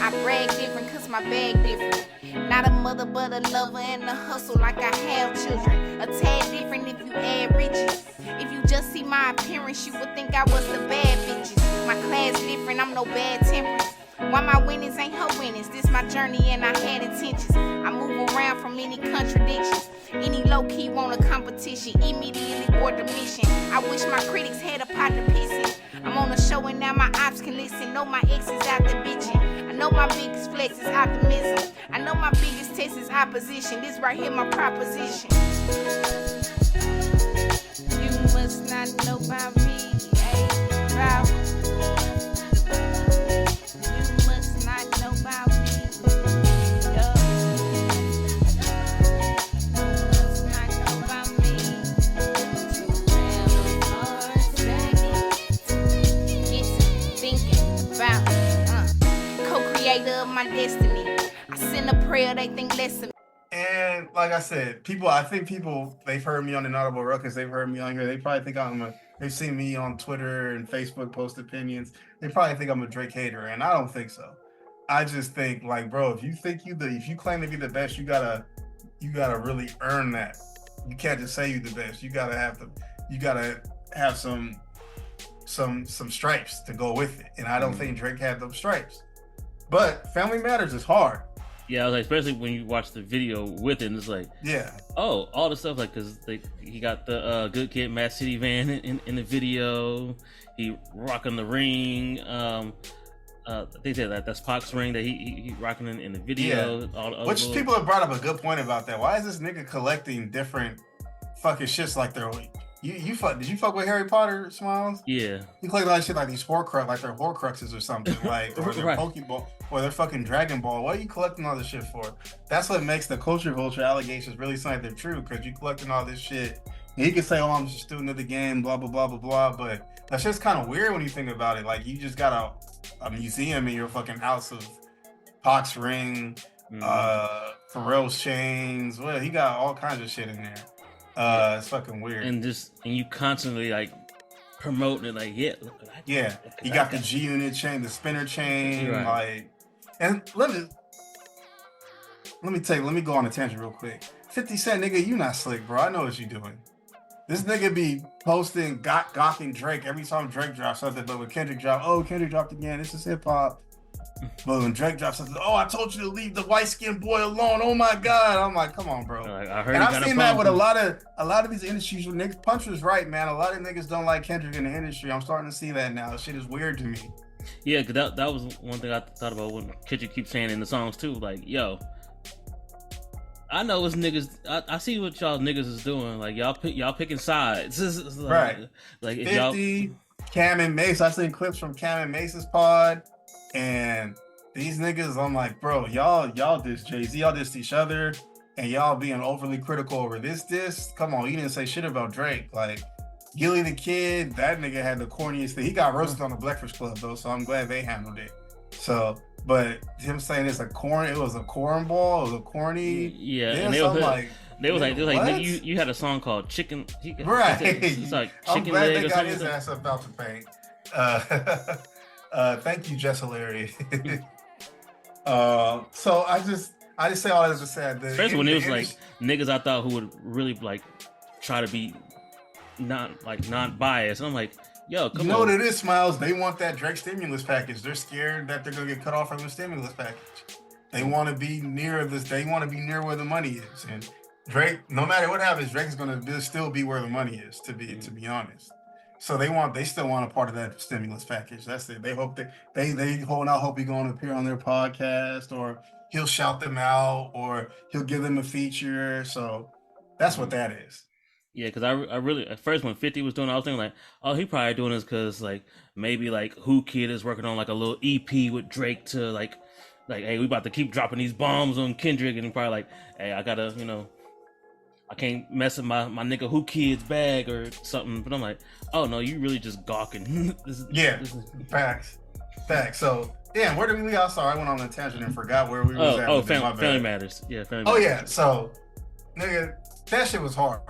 I brag different 'cause my bag different. Not a mother, but a lover and a hustle like I have children. A tad different if you add riches. If you just see my appearance, you would think I was the bad bitches. My class different, I'm no bad temperance. Why my winnings ain't her winnings? This my journey and I had intentions. I move around from any contradictions. Any low-key want a competition, immediately board the mission. I wish my critics had a pot to piss in. I'm on a show and now my ops can listen. Know my ex is out the bitching. I know my biggest flex is optimism. I know my biggest test is opposition. This right here my proposition. You must not know about me, about. You must not know about me. You must not know about me. Well, like I said, I think people, they've heard me on Inaudible Ruckus, they've heard me on here. They probably think they've seen me on Twitter and Facebook post opinions. They probably think I'm a Drake hater, and I don't think so. I just think, like, bro, if you claim to be the best, you gotta really earn that. You can't just say you're the best. You gotta have some stripes to go with it. And I don't think Drake had those stripes. But Family Matters is hard. Yeah, I was like, especially when you watch the video with it, and it's like, all the stuff, like, because he got the Good Kid, Mad City van in the video. He rocking the ring. They said that's Pac's ring that he rocking in the video. Yeah. Which people have brought up a good point about that. Why is this nigga collecting different fucking shits like they're... Did you fuck with Harry Potter, Smilez? Yeah. You collect a lot of shit like these Horcrux, like they're Horcruxes or something, like, or they're Pokeball, or they're fucking Dragon Ball. What are you collecting all this shit for? That's what makes the culture vulture allegations really sound like they're true, because you collecting all this shit. And you can say, oh, I'm just a student of the game, blah, blah, blah, blah, blah, but that's just kind of weird when you think about it. Like, you just got a museum in your fucking house of Pac's ring, Pharrell's chains. Well, he got all kinds of shit in there. It's fucking weird. And you constantly like promoting it, like, you got the G Unit chain, the spinner chain, right. Like, and let me go on a tangent real quick. 50 Cent, nigga, you not slick, bro. I know what you doing. This nigga be posting gawking Drake every time Drake drops something, but when Kendrick dropped, Kendrick dropped again, this is hip hop. But when Drake drops something, I told you to leave the white skinned boy alone. Oh my God. I'm like, come on, bro. Like, I've seen that with a lot of these industries. Niggas, Punch was right, man. A lot of niggas don't like Kendrick in the industry. I'm starting to see that now. Shit is weird to me. Yeah, because that was one thing I thought about when Kendrick keeps saying in the songs too. Like, yo, I know it's niggas. I see what y'all niggas is doing. Like, y'all picking sides. Like, right. Like, if 50, Cam and Mace. I seen clips from Cam and Mace's pod. And these niggas, I'm like, bro, y'all diss Jay-Z, y'all diss each other, and y'all being overly critical over this. Come on, you didn't say shit about Drake. Like, Gilly the Kid, that nigga had the corniest thing. He got roasted on the Breakfast Club, though, so I'm glad they handled it. So, but him saying it was a cornball, it was a corny. Yeah, and they was like, nigga, you had a song called Chicken. Right. It's like Chicken I'm glad Leg they or got something. his ass up out the paint. Thank you, Jess Hilarity. So I just say all that to say that. Especially when it was like niggas I thought who would really like try to be not biased. And I'm like, yo, come on. You know what it is, Smilez? They want that Drake stimulus package. They're scared that they're gonna get cut off from the stimulus package. They want to be near this. They want to be near where the money is. And Drake, no matter what happens, Drake's gonna still be where the money is. To be honest. So they still want a part of that stimulus package. That's it. They hope they hope he gonna appear on their podcast, or he'll shout them out, or he'll give them a feature. So that's what that is. Yeah, because I really, at first when 50 was doing it, I was thinking like, oh, he probably doing this because like maybe like Who Kid is working on like a little EP with Drake to like, hey, we about to keep dropping these bombs on Kendrick, and he probably like, hey, I gotta, I can't mess with my nigga Who Kid's bag or something. But I'm like, oh no, you really just gawking. Facts. So, damn, where did we leave? I'm sorry, I went on a tangent and forgot where we was at. Family Matters. Yeah, Family Matters. Oh yeah, so, nigga, that shit was hard.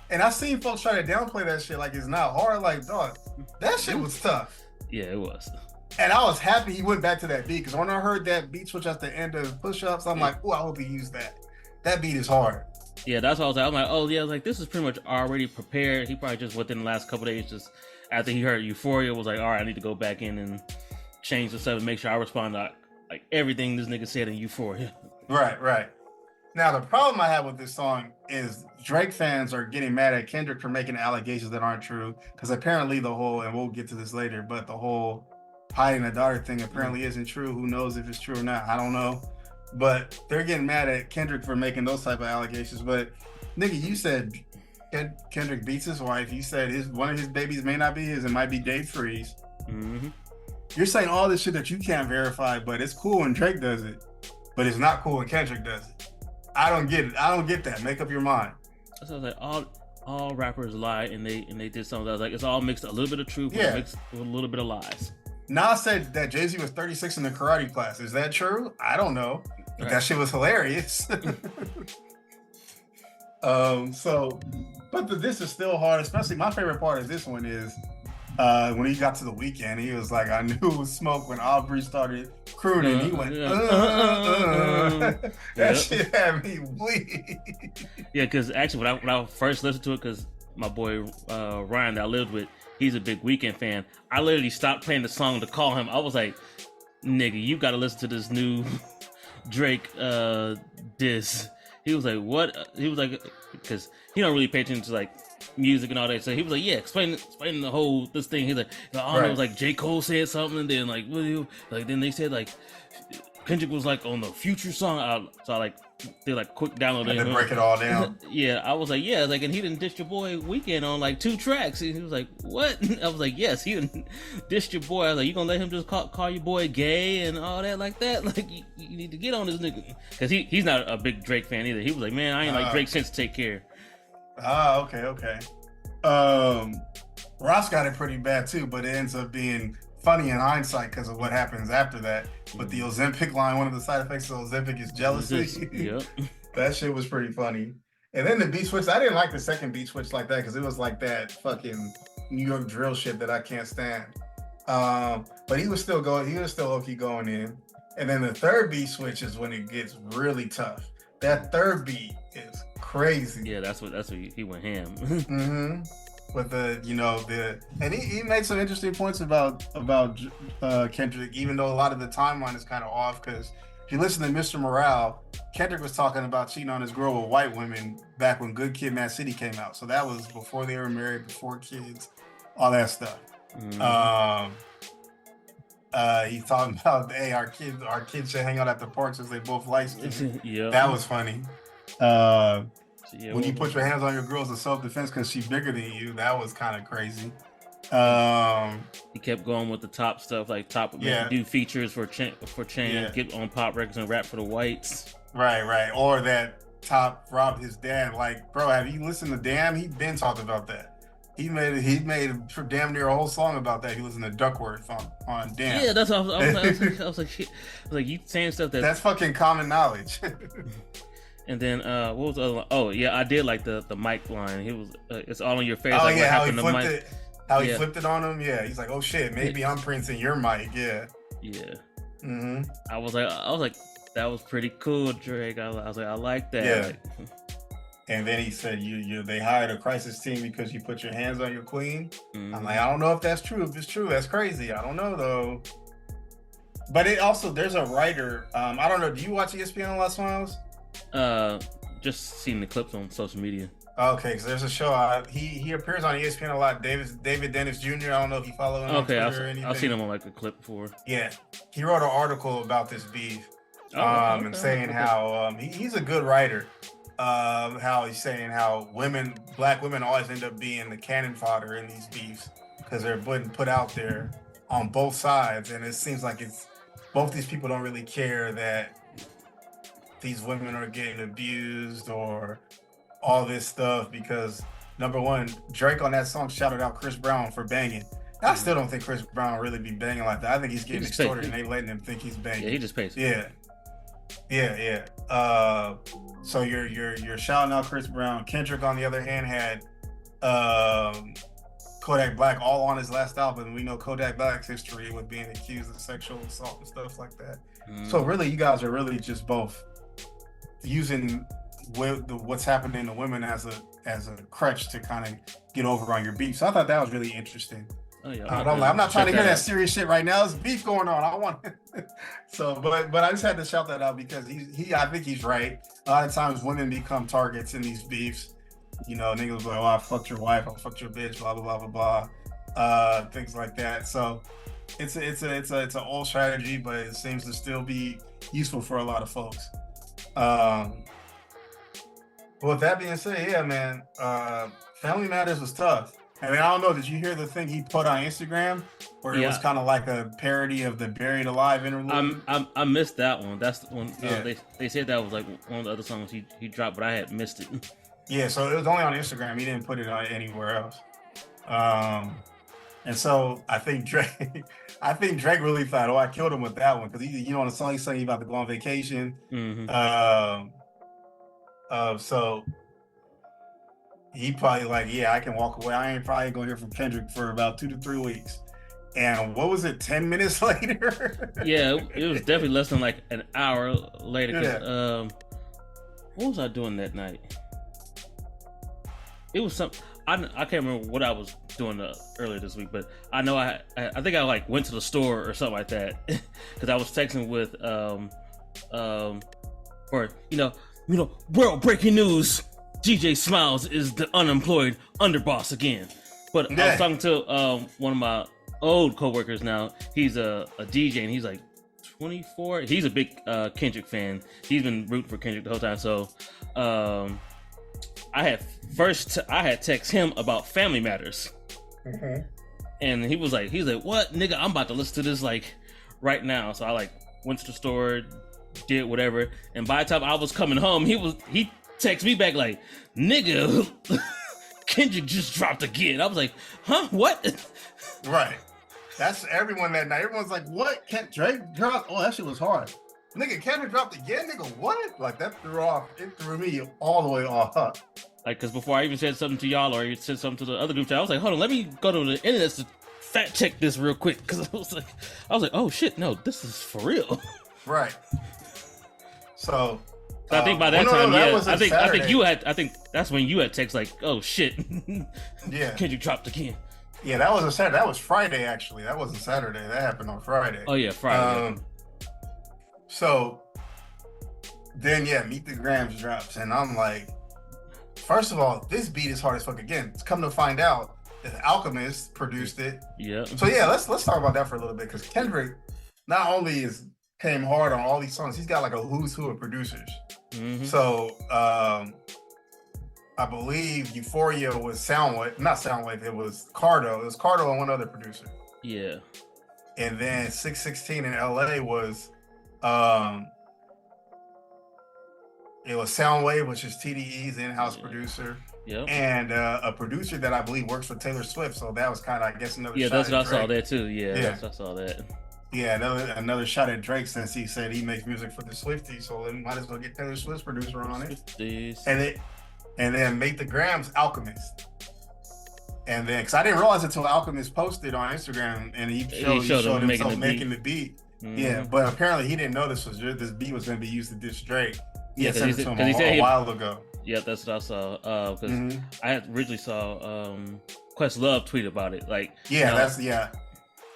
And I seen folks try to downplay that shit like it's not hard. Like, dog, that shit was tough. Yeah, it was. And I was happy he went back to that beat, because when I heard that beat switch at the end of Push-Ups, I'm like, oh, I hope he used that. That beat is hard. Yeah, that's what I was like. I'm like, oh yeah, like this is pretty much already prepared. He probably just within the last couple of days, just after he heard Euphoria, was like, all right, I need to go back in and change the stuff and make sure I respond to like everything this nigga said in Euphoria. Right. Now the problem I have with this song is Drake fans are getting mad at Kendrick for making allegations that aren't true, because apparently the whole, and we'll get to this later, but the whole hiding a daughter thing apparently isn't true. Who knows if it's true or not? I don't know. But they're getting mad at Kendrick for making those type of allegations. But nigga, you said Kendrick beats his wife. You said one of his babies may not be his. It might be Dave Freeze. Mm-hmm. You're saying all this shit that you can't verify, but it's cool when Drake does it. But it's not cool when Kendrick does it. I don't get it. I don't get that. Make up your mind. So like all rappers lie, and they did something that was like, it's all mixed a little bit of truth, mixed with a little bit of lies. Nas said that Jay-Z was 36 in the karate class. Is that true? I don't know. But that shit was hilarious. But this is still hard. Especially my favorite part of this one is when he got to the weekend. He was like, I knew it was smoke when Aubrey started crooning. He went, That shit had me weak. Yeah, because actually when I first listened to it, because my boy Ryan that I lived with, he's a big Weeknd fan. I literally stopped playing the song to call him. I was like, nigga, you got to listen to this new Drake diss. He was like, what? He was like, because he don't really pay attention to like music and all that. So he was like, yeah, explain the whole this thing. He's like, I don't know, it was like J. Cole said something, and then like, then they said like Kendrick was like on the Future song. So I like they like quick download it. And break it all down. Yeah, I was like, yeah, like, and he didn't diss your boy Weeknd on like 2 tracks. And he was like, what? I was like, yes, he didn't diss your boy. I was like, you gonna let him just call your boy gay and all that like that? Like, you need to get on this nigga, because he's not a big Drake fan either. He was like, man, I ain't like Drake since Take Care. Okay. Ross got it pretty bad too, but it ends up being funny in hindsight because of what happens after that. But the Ozempic line, one of the side effects of Ozempic is jealousy. Yep. That shit was pretty funny. And then the beat switch, I didn't like the second beat switch like that because it was like that fucking New York drill shit that I can't stand. But he was still low-key going in. And then the third beat switch is when it gets really tough. That third beat is crazy. Yeah, that's what he went ham. Mm-hmm. With and he made some interesting points about Kendrick, even though a lot of the timeline is kind of off. Because if you listen to Mr. Morale, Kendrick was talking about cheating on his girl with white women back when Good Kid, Mad City came out. So that was before they were married, before kids, all that stuff. Mm-hmm. He's talking about, hey, our kids should hang out at the park since they both light-skinned. Yeah, that was funny. When you put your hands on your girls in self-defense because she's bigger than you, that was kind of crazy. He kept going with the top stuff, like do features for Chain, get on pop records and rap for the whites. Right. Or that Top robbed his dad. Like, bro, have you listened to Damn? He been talked about that. He made damn near a whole song about that. He listened to Duckworth on Damn. Yeah, that's what I was like, shit. I was like, you saying stuff that's fucking common knowledge. And then what was the other one? Oh yeah, I did like the mic line. He was it's all in your face. Oh like, yeah, how he flipped it. How he flipped it on him. Yeah, he's like, oh shit, maybe I'm Prince in your mic. Yeah. Mm-hmm. I was like, that was pretty cool, Drake. I was like, I like that. Yeah. Like, and then he said, they hired a crisis team because you put your hands on your queen. Mm-hmm. I'm like, I don't know if that's true. If it's true, that's crazy. I don't know though. But it also, there's a writer. I don't know. Do you watch ESPN a lot, Smilez? Just seen the clips on social media. Okay, because there's a show. He appears on ESPN a lot. David Dennis Jr. I don't know if you follow him on Twitter or anything. I've seen him on like a clip before. Yeah, he wrote an article about this beef, and saying how he's a good writer. How he's saying how black women always end up being the cannon fodder in these beefs because they're being put out there on both sides, and it seems like both these people don't really care that these women are getting abused or all this stuff because, number one, Drake on that song shouted out Chris Brown for banging. I still don't think Chris Brown really be banging like that. I think he's getting extorted and they letting him think he's banging. Yeah, he just pays. Yeah. So you're shouting out Chris Brown. Kendrick, on the other hand, had Kodak Black all on his last album. We know Kodak Black's history with being accused of sexual assault and stuff like that. So really, you guys are really just both using what's happening to women as a crutch to kind of get over on your beef. So I thought that was really interesting. Oh, yeah, I'm not trying to hear that serious shit right now. There's beef going on. I want so, but I just had to shout that out because I think he's right. A lot of times women become targets in these beefs. You know, niggas like, oh, I fucked your wife, I fucked your bitch, blah blah blah blah blah, things like that. So it's an old strategy, but it seems to still be useful for a lot of folks. With that being said, yeah, man, Family Matters was tough. I mean, I don't know, did you hear the thing he put on Instagram where it was kind of like a parody of the Buried Alive interlude? I missed that one. That's the one. They said that was like one of the other songs he dropped, but I had missed it. Yeah, so it was only on Instagram. He didn't put it on anywhere else. And so I think Drake really thought, oh, I killed him with that one because on the song he's saying he's about to go on vacation. Mm-hmm. So he probably like, yeah, I can walk away. I ain't probably gonna hear from Kendrick for about 2 to 3 weeks. And what was it, 10 minutes later? Yeah, it was definitely less than like an hour later. Yeah. What was I doing that night? It was some. I can't remember what I was doing earlier this week, but I know I think I like went to the store or something like that because I was texting with or world breaking news. DJ Smilez is the unemployed underboss again. But I was talking to one of my old coworkers now. He's a DJ and he's like 24. He's a big Kendrick fan. He's been rooting for Kendrick the whole time. So I had text him about Family Matters. Mm-hmm. And he was like, what, nigga, I'm about to listen to this like right now. So I like went to the store, did whatever, and by the time I was coming home, he texted me back like, nigga, Kendrick just dropped again. I was like, huh, what? Right. That's everyone that night. Everyone's like, what? Drake dropped? Oh, that shit was hard. Nigga, Kendrick dropped again? Nigga, what? Like, that threw me all the way off. Like, because before I even said something to y'all or even said something to the other group chat, I was like, hold on, let me go to the internet to fact check this real quick. Because I was like, oh shit, no, this is for real. Right. So I think by that time, I think that's when you had text like, oh shit. Yeah. Kendrick dropped again. Yeah, that wasn't Saturday. That was Friday, actually. That wasn't Saturday. That happened on Friday. Oh yeah, Friday. So then, yeah, Meet the Grams drops, and I'm like, first of all, this beat is hard as fuck. Again, it's come to find out that Alchemist produced it. Yeah. So yeah, let's talk about that for a little bit, because Kendrick not only came hard on all these songs, he's got like a who's who of producers. Mm-hmm. So I believe Euphoria was not Soundwave, it was Cardo. It was Cardo and one other producer. Yeah. And then 616 in LA was it was Soundwave, which is TDE's in-house producer. Yep. And a producer that I believe works for Taylor Swift. So that was kind of, I guess, another shot that's at what I Drake. saw that too. Yeah, I saw that. Yeah, another shot at Drake, since he said he makes music for the Swifties, so then might as well get Taylor Swift's producer on it. Swifties. And then Make the Grams Alchemist. And then, because I didn't realize until Alchemist posted on Instagram, and he showed himself making the beat. Mm-hmm. Yeah, but apparently he didn't know this beat was going to be used to diss Drake. He had sent it to him a while ago. Yeah, that's what I saw. Because I had originally saw Questlove tweet about it. Like,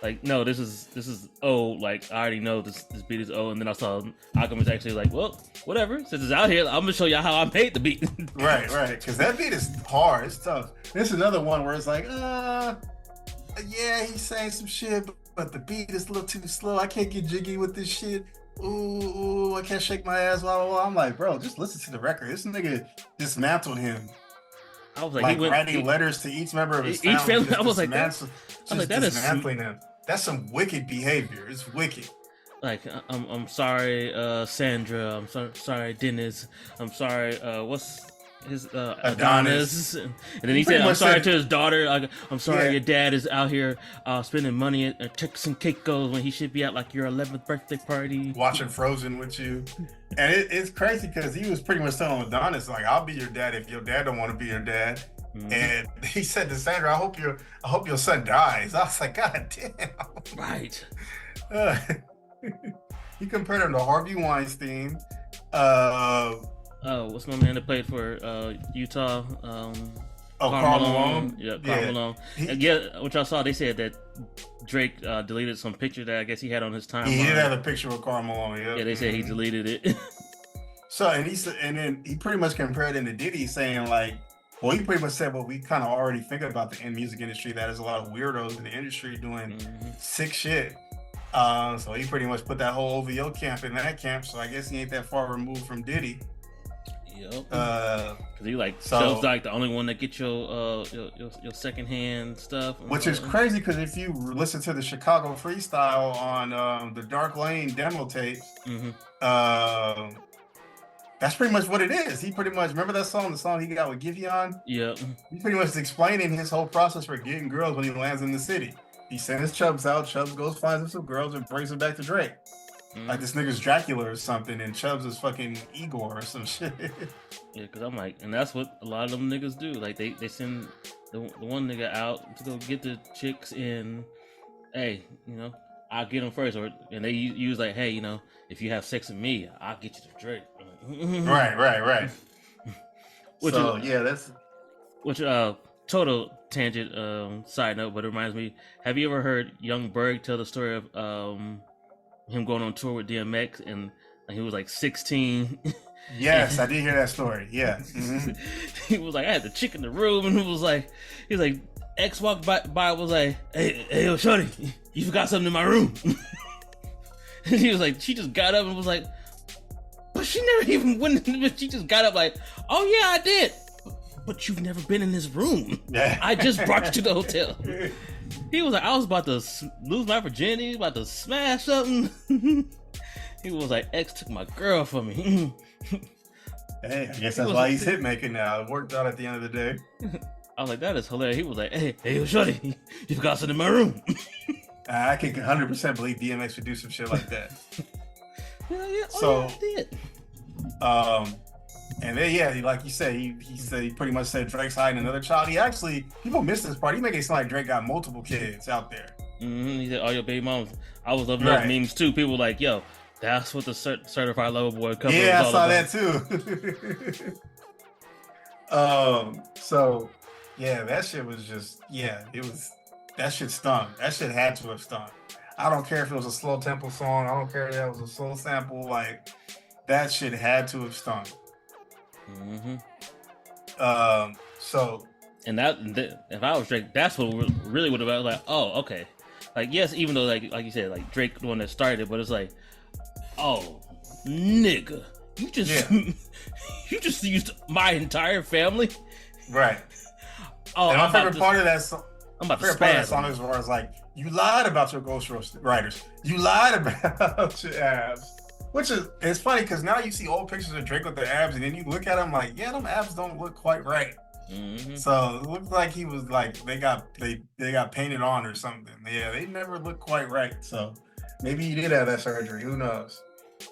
like, no, this is old. Like, I already know this beat is old. And then I saw Alchemist actually like, well, whatever. Since it's out here, I'm gonna show y'all how I made the beat. Right. Because that beat is hard. It's tough. This is another one where it's like, yeah, he's saying some shit, but the beat is a little too slow. I can't get jiggy with this shit. Ooh, I can't shake my ass. Blah, blah, blah. I'm like, bro, just listen to the record. This nigga dismantled him. I was like, writing letters to each member of his family. I was like, that is dismantling him. That's some wicked behavior. It's wicked. Like, I'm sorry, Sandra. I'm sorry, Dennis. I'm sorry. What's his Adonis? And then he said, I'm sorry to his daughter. Like, I'm sorry, your dad is out here spending money at Turks and Caicos when he should be at like your 11th birthday party, watching Frozen with you. And it's crazy because he was pretty much telling Adonis, like, I'll be your dad if your dad don't want to be your dad. Mm-hmm. And he said to Sandra, I hope your son dies. I was like, God damn. Right. He compared him to Harvey Weinstein. What's my man that played for Utah? Karl Malone. Yeah, Karl Malone. Which I saw, they said that Drake deleted some picture that I guess he had on his timeline. He did have a picture with Karl Malone. Yeah, they said he deleted it. So, and then he pretty much compared it to Diddy, saying like, well, he pretty much said what we kind of already think about the music industry, that there's a lot of weirdos in the industry doing sick shit. So he pretty much put that whole OVO camp in that camp. So I guess he ain't that far removed from Diddy. Yep. Because he shows like the only one that gets your secondhand stuff. Which is crazy, because if you listen to the Chicago freestyle on the Dark Lane demo tapes, that's pretty much what it is. He pretty much, remember that song, the song he got with Giveon? Yeah. He pretty much explaining his whole process for getting girls when he lands in the city. He sent his Chubbs out. Chubbs goes finds him some girls and brings them back to Drake. Like this nigga's Dracula or something, and Chubbs is fucking Igor or some shit. Yeah, because I'm like, and that's what a lot of them niggas do. Like they send the one nigga out to go get the chicks in. Hey, you know, I'll get them first, and they use like, hey, you know, if you have sex with me, I'll get you to Drake. Right. Which so is, yeah, that's total tangent side note, but it reminds me. Have you ever heard Young Berg tell the story of him going on tour with DMX and he was like 16? Yes, I did hear that story. Yeah. Mm-hmm. He was like, I had the chick in the room, and he's like, X walked by was like, hey, yo, shorty, you forgot something in my room. And he was like, she just got up and was like, but she never even went. She just got up like, oh yeah, I did. But you've never been in this room. Yeah. I just brought you to the hotel. He was like, I was about to lose my virginity, about to smash something. He was like, X took my girl from me. Hey, I guess that's why he's hit making now. It worked out at the end of the day. I was like, that is hilarious. He was like, hey, yo, shorty, you forgot something in my room. I can 100% believe DMX would do some shit like that. Yeah, so, I did. And then yeah, like you said, he said he pretty much said Drake's hiding another child. He actually, people miss this part. He making it sound like Drake got multiple kids out there. Mm-hmm. He said, all your baby moms. I was loving those memes too. People were like, yo, that's what the certified lover boy cover was Yeah, I all saw about. that too. So yeah, that shit was just, that shit stung. That shit had to have stung. I don't care if it was a slow tempo song. I don't care if that was a slow sample. Like, that shit had to have stung. Mm-hmm. So. And that, if I was Drake, that's what really would have been like, oh, okay. Like, yes, even though, like you said, like, Drake the one that started it, but it's like, oh, nigga, you just you just used my entire family. Right. Oh, and my favorite part of that song, I'm about to spaz song is where it's like, you lied about your ghost writers. You lied about your abs. Which is, it's funny because now you see old pictures of Drake with the abs, and then you look at them like, yeah, them abs don't look quite right. Mm-hmm. So it looks like he was like, they got painted on or something. Yeah, they never look quite right. So maybe he did have that surgery. Who knows?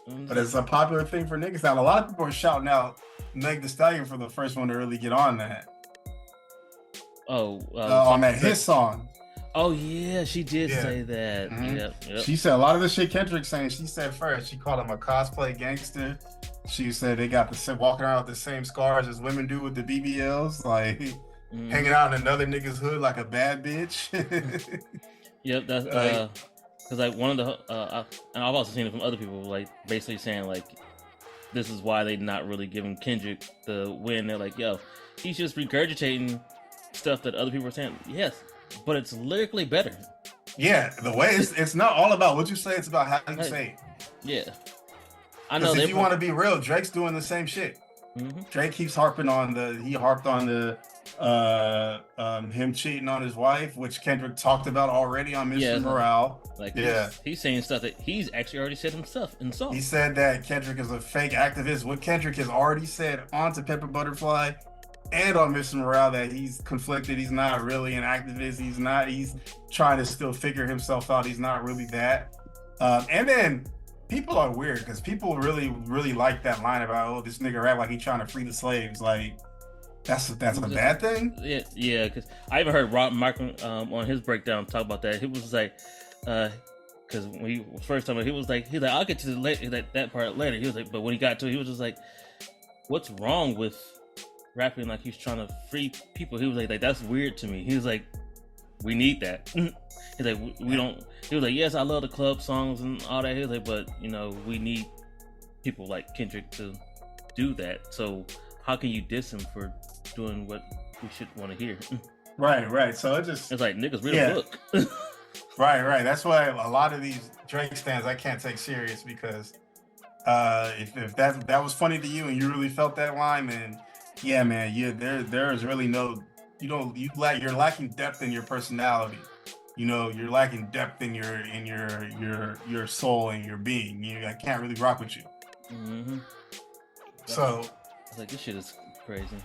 Mm-hmm. But it's a popular thing for niggas now. A lot of people are shouting out Meg Thee Stallion for the first one to really get on that. On that his song. Oh yeah, she did say that. Mm-hmm. Yep. She said a lot of the shit Kendrick's saying. She said first, she called him a cosplay gangster. She said they got walking around with the same scars as women do with the BBLs, like hanging out in another nigga's hood like a bad bitch. Yep, that's because like one of the and I've also seen it from other people, like basically saying like this is why they not really giving Kendrick the win. They're like, yo, he's just regurgitating stuff that other people are saying. Yes, but it's lyrically better. Yeah, the way it's not all about what you say; it's about how you say it. Yeah. I know. If you want to be real, Drake's doing the same shit. Mm-hmm. Drake keeps harped on the him cheating on his wife, which Kendrick talked about already on Mr. Morale. Like, he's saying stuff that he's actually already said himself in songs. He said that Kendrick is a fake activist. What Kendrick has already said on To Pimp a Butterfly and on Mr. Morale, that he's conflicted. He's not really an activist. He's trying to still figure himself out. He's not really that. And then people are weird because people really, really like that line about, oh, this nigga rap like he trying to free the slaves. Like, that's a bad thing? Yeah, because I even heard Rob Markham on his breakdown talk about that. He was like, because when he was first time, he's like, I'll get to that part later. He was like, but when he got to it, he was just like, what's wrong with rapping like he's trying to free people? He was like that's weird to me. He was like, we need that. He's like, we don't. He was like, yes, I love the club songs and all that. He was like, but we need people like Kendrick to do that. So how can you diss him for doing what we should want to hear? Right. So it's like niggas read a book. Right. That's why a lot of these Drake stands I can't take serious because if that was funny to you and you really felt that line, then yeah, man, there is really no, you're lacking depth in your personality. You're lacking depth in your soul and your being. I can't really rock with you. Mm-hmm. So it's like, this shit is crazy.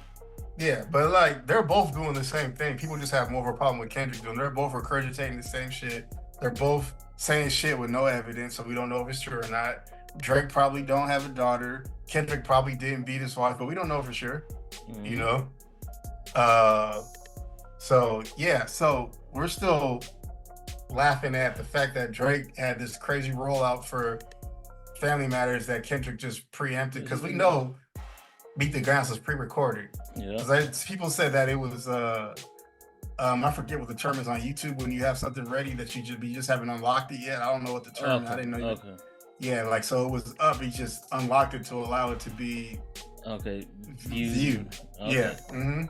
Yeah, but like they're both doing the same thing. People just have more of a problem with Kendrick doing. They're both regurgitating the same shit. They're both saying shit with no evidence, so we don't know if it's true or not. Drake probably don't have a daughter. Kendrick probably didn't beat his wife, but we don't know for sure. You know? So we're still laughing at the fact that Drake had this crazy rollout for Family Matters that Kendrick just preempted, because we know Beat the Grounds was pre-recorded. Yeah. People said that it was I forget what the term is on YouTube when you have something ready that you just haven't unlocked it yet. I don't know what the term. I didn't know. Okay. Yeah, like so it was up. He just unlocked it to allow it to be viewed. Okay. Yeah. Mm-hmm.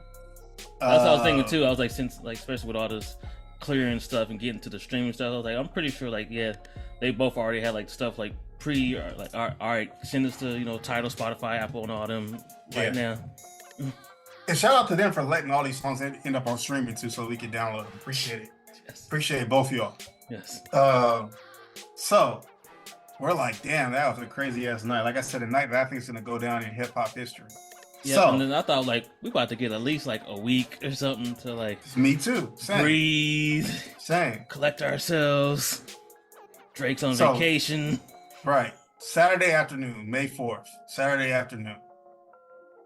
That's what I was thinking too. I was like, since like especially with all this clearing stuff and getting to the streaming stuff, I was like, I'm pretty sure like they both already had like stuff like pre or like all right, send us to Tidal, Spotify, Apple, and all them right now. And shout out to them for letting all these songs end up on streaming too, so we can download them. Appreciate it. Yes. Appreciate both of y'all. Yes. So we're like, damn, that was a crazy ass night. Like I said, a night that I think is gonna go down in hip hop history. Yeah, so, and then I thought like we about to get at least like a week or something to like. Me too. Same. Breathe. Same. Collect ourselves. Drake's on vacation. Right. Saturday afternoon, May 4th. Saturday afternoon.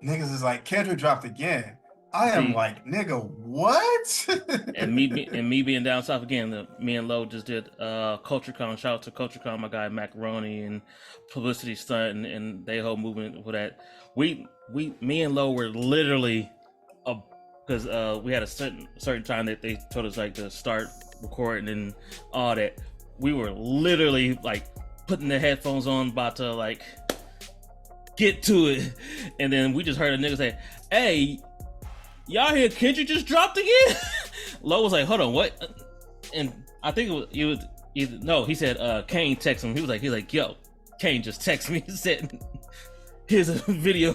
Niggas is like, Kendrick dropped again. I am like, nigga, what? and me being down south again, me and Lo just did CultureCon. Shout out to CultureCon, my guy Macaroni and Publicity Stunt and they whole movement for that. Me and Lo were literally because we had a certain time that they told us like to start recording and all that. We were literally like putting the headphones on, about to like get to it, and then we just heard a nigga say, "Hey, y'all hear Kendrick just dropped again?" Lo was like, "Hold on, what?" And I think it was either no. He said, "Kane texted him." He was like, "Yo, Kane just texted me." He said, "Here's a video.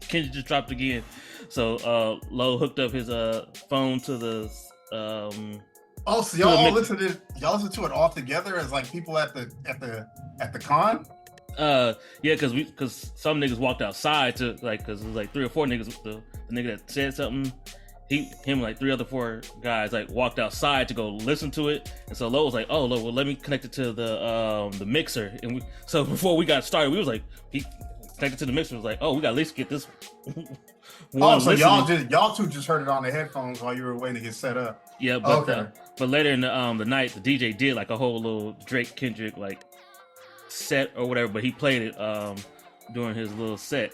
Kendrick just dropped again." So Lo hooked up his phone to the. So y'all all listen to it all together as like people at the con? Yeah, because some niggas walked outside to like, because it was like 3 or 4 niggas. The nigga that said something, him like 3 other 4 guys like walked outside to go listen to it, and so Lo was like, "Oh, Lo, well let me connect it to the mixer." And so before we got started, we was like, he connected to the mixer. Was like, "Oh, we got to at least get this." So y'all two just heard it on the headphones while you were waiting to get set up. Yeah, but but later in the night, the DJ did like a whole little Drake Kendrick like set or whatever, but he played it during his little set.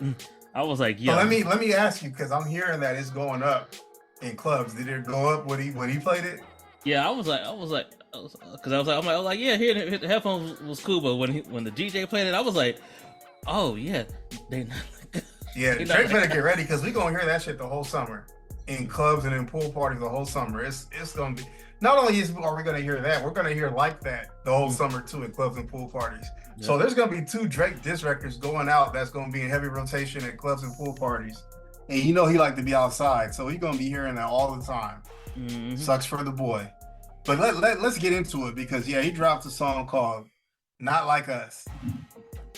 I was like, "Yo." So let me ask you, because I'm hearing that it's going up in clubs. Did it go up when he played it? Yeah, I was like, yeah, here the headphones was cool, but when the DJ played it, I was like, oh yeah, they not. Yeah, Drake better get ready, because we gonna hear that shit the whole summer in clubs and in pool parties the whole summer. It's gonna be, not only are we gonna hear that, we're gonna hear like that the whole summer too in clubs and pool parties. Yeah. So there's gonna be 2 Drake diss records going out that's gonna be in heavy rotation at clubs and pool parties. And he like to be outside, so he's gonna be hearing that all the time. Mm-hmm. Sucks for the boy. But let's get into it, because he dropped a song called "Not Like Us."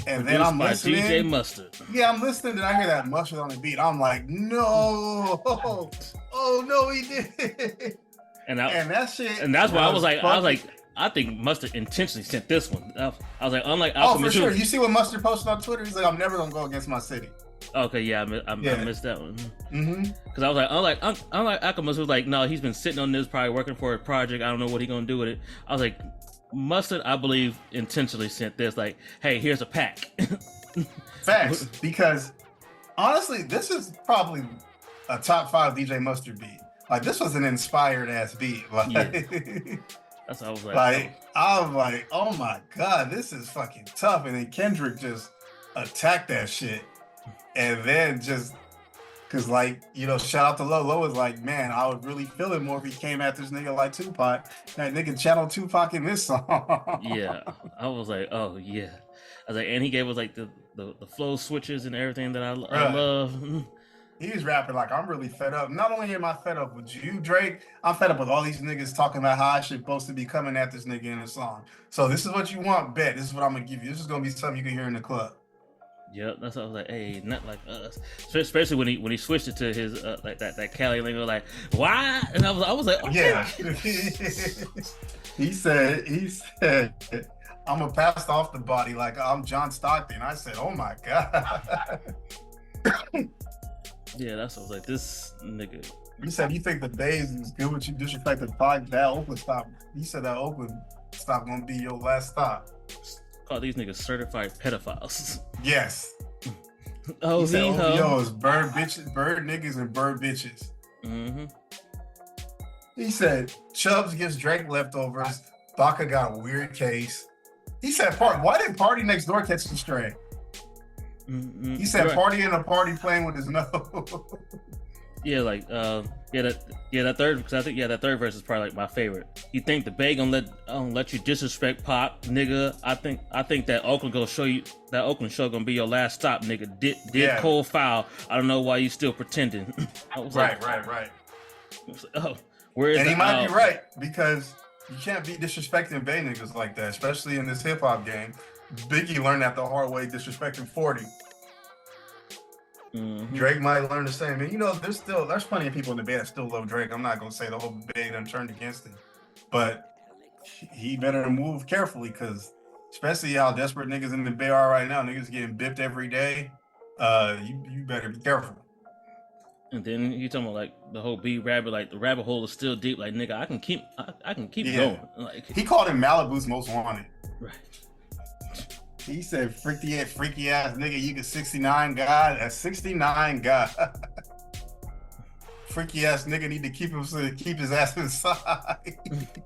And then I'm listening. DJ Mustard. Yeah, I'm listening, and I hear that Mustard on the beat. I'm like, no, oh no, he did. And that shit. And that's why I was like, I think Mustard intentionally sent this one. I was like, unlike Alchemist. Oh, for sure. You see what Mustard posted on Twitter? He's like, I'm never gonna go against my city. Okay, yeah, I missed that one. Because I was like, unlike Alchemist, was like, no, he's been sitting on this, probably working for a project. I don't know what he's gonna do with it. I was like, Mustard, I believe, intentionally sent this, like, hey, here's a pack. Facts, because honestly, this is probably a top 5 DJ Mustard beat. Like, this was an inspired ass beat. Like, yeah. That's what I was like. I was like, oh my god, this is fucking tough. And then Kendrick just attacked that shit, and then just. Cause shout out to Lo. Lo was like, man, I would really feel it more if he came at this nigga like Tupac. That nigga channeled Tupac in this song. Yeah, I was like, oh yeah. I was like, and he gave us like the flow switches and everything that I love. He was rapping like, I'm really fed up. Not only am I fed up with you, Drake, I'm fed up with all these niggas talking about how I should supposed to be coming at this nigga in a song. So this is what you want, bet. This is what I'm gonna give you. This is gonna be something you can hear in the club. Yep, that's what I was like. Hey, not like us. Especially when he switched it to his like that Cali lingo, like why? And I was like, okay. Yeah. he said, I'm gonna pass off the body like I'm John Stockton. I said, oh my god. Yeah, that's what I was like. This nigga. You said you think the Bays is good with you disrespect the pod. That Oakland stop. You said that Oakland stop gonna be your last stop. Call these niggas certified pedophiles. Yes. Oh, he said OVO is bird bitches, bird niggas, and bird bitches. Mm-hmm. He said Chubbs gives Drake leftovers. Baca got a weird case. He said, why did Party Next Door catch the stray? Mm-hmm. He said, right. Party in a party playing with his nose. Yeah, like that third, because I think that third verse is probably like my favorite. You think the Bay gonna let you disrespect Pop, nigga? I think that Oakland show gonna be your last stop, nigga. Did Cole foul? I don't know why you still pretending. I was right. I was like, oh, where is? And he might be right, because you can't be disrespecting Bay niggas like that, especially in this hip hop game. Biggie learned that the hard way, disrespecting 40. Mm-hmm. Drake might learn the same. And you know, there's plenty of people in the Bay that still love Drake. I'm not gonna say the whole Bay done turned against him, but he better move carefully, because especially how desperate niggas in the Bay are right now. Niggas getting bipped every day. You better be careful. And then you talking about like the whole B rabbit, like the rabbit hole is still deep. Like nigga, I can keep going. Like he called him Malibu's most wanted. Right. He said, freaky ass nigga, you can 69 God. That's 69 God. Freaky ass nigga need to keep his ass inside.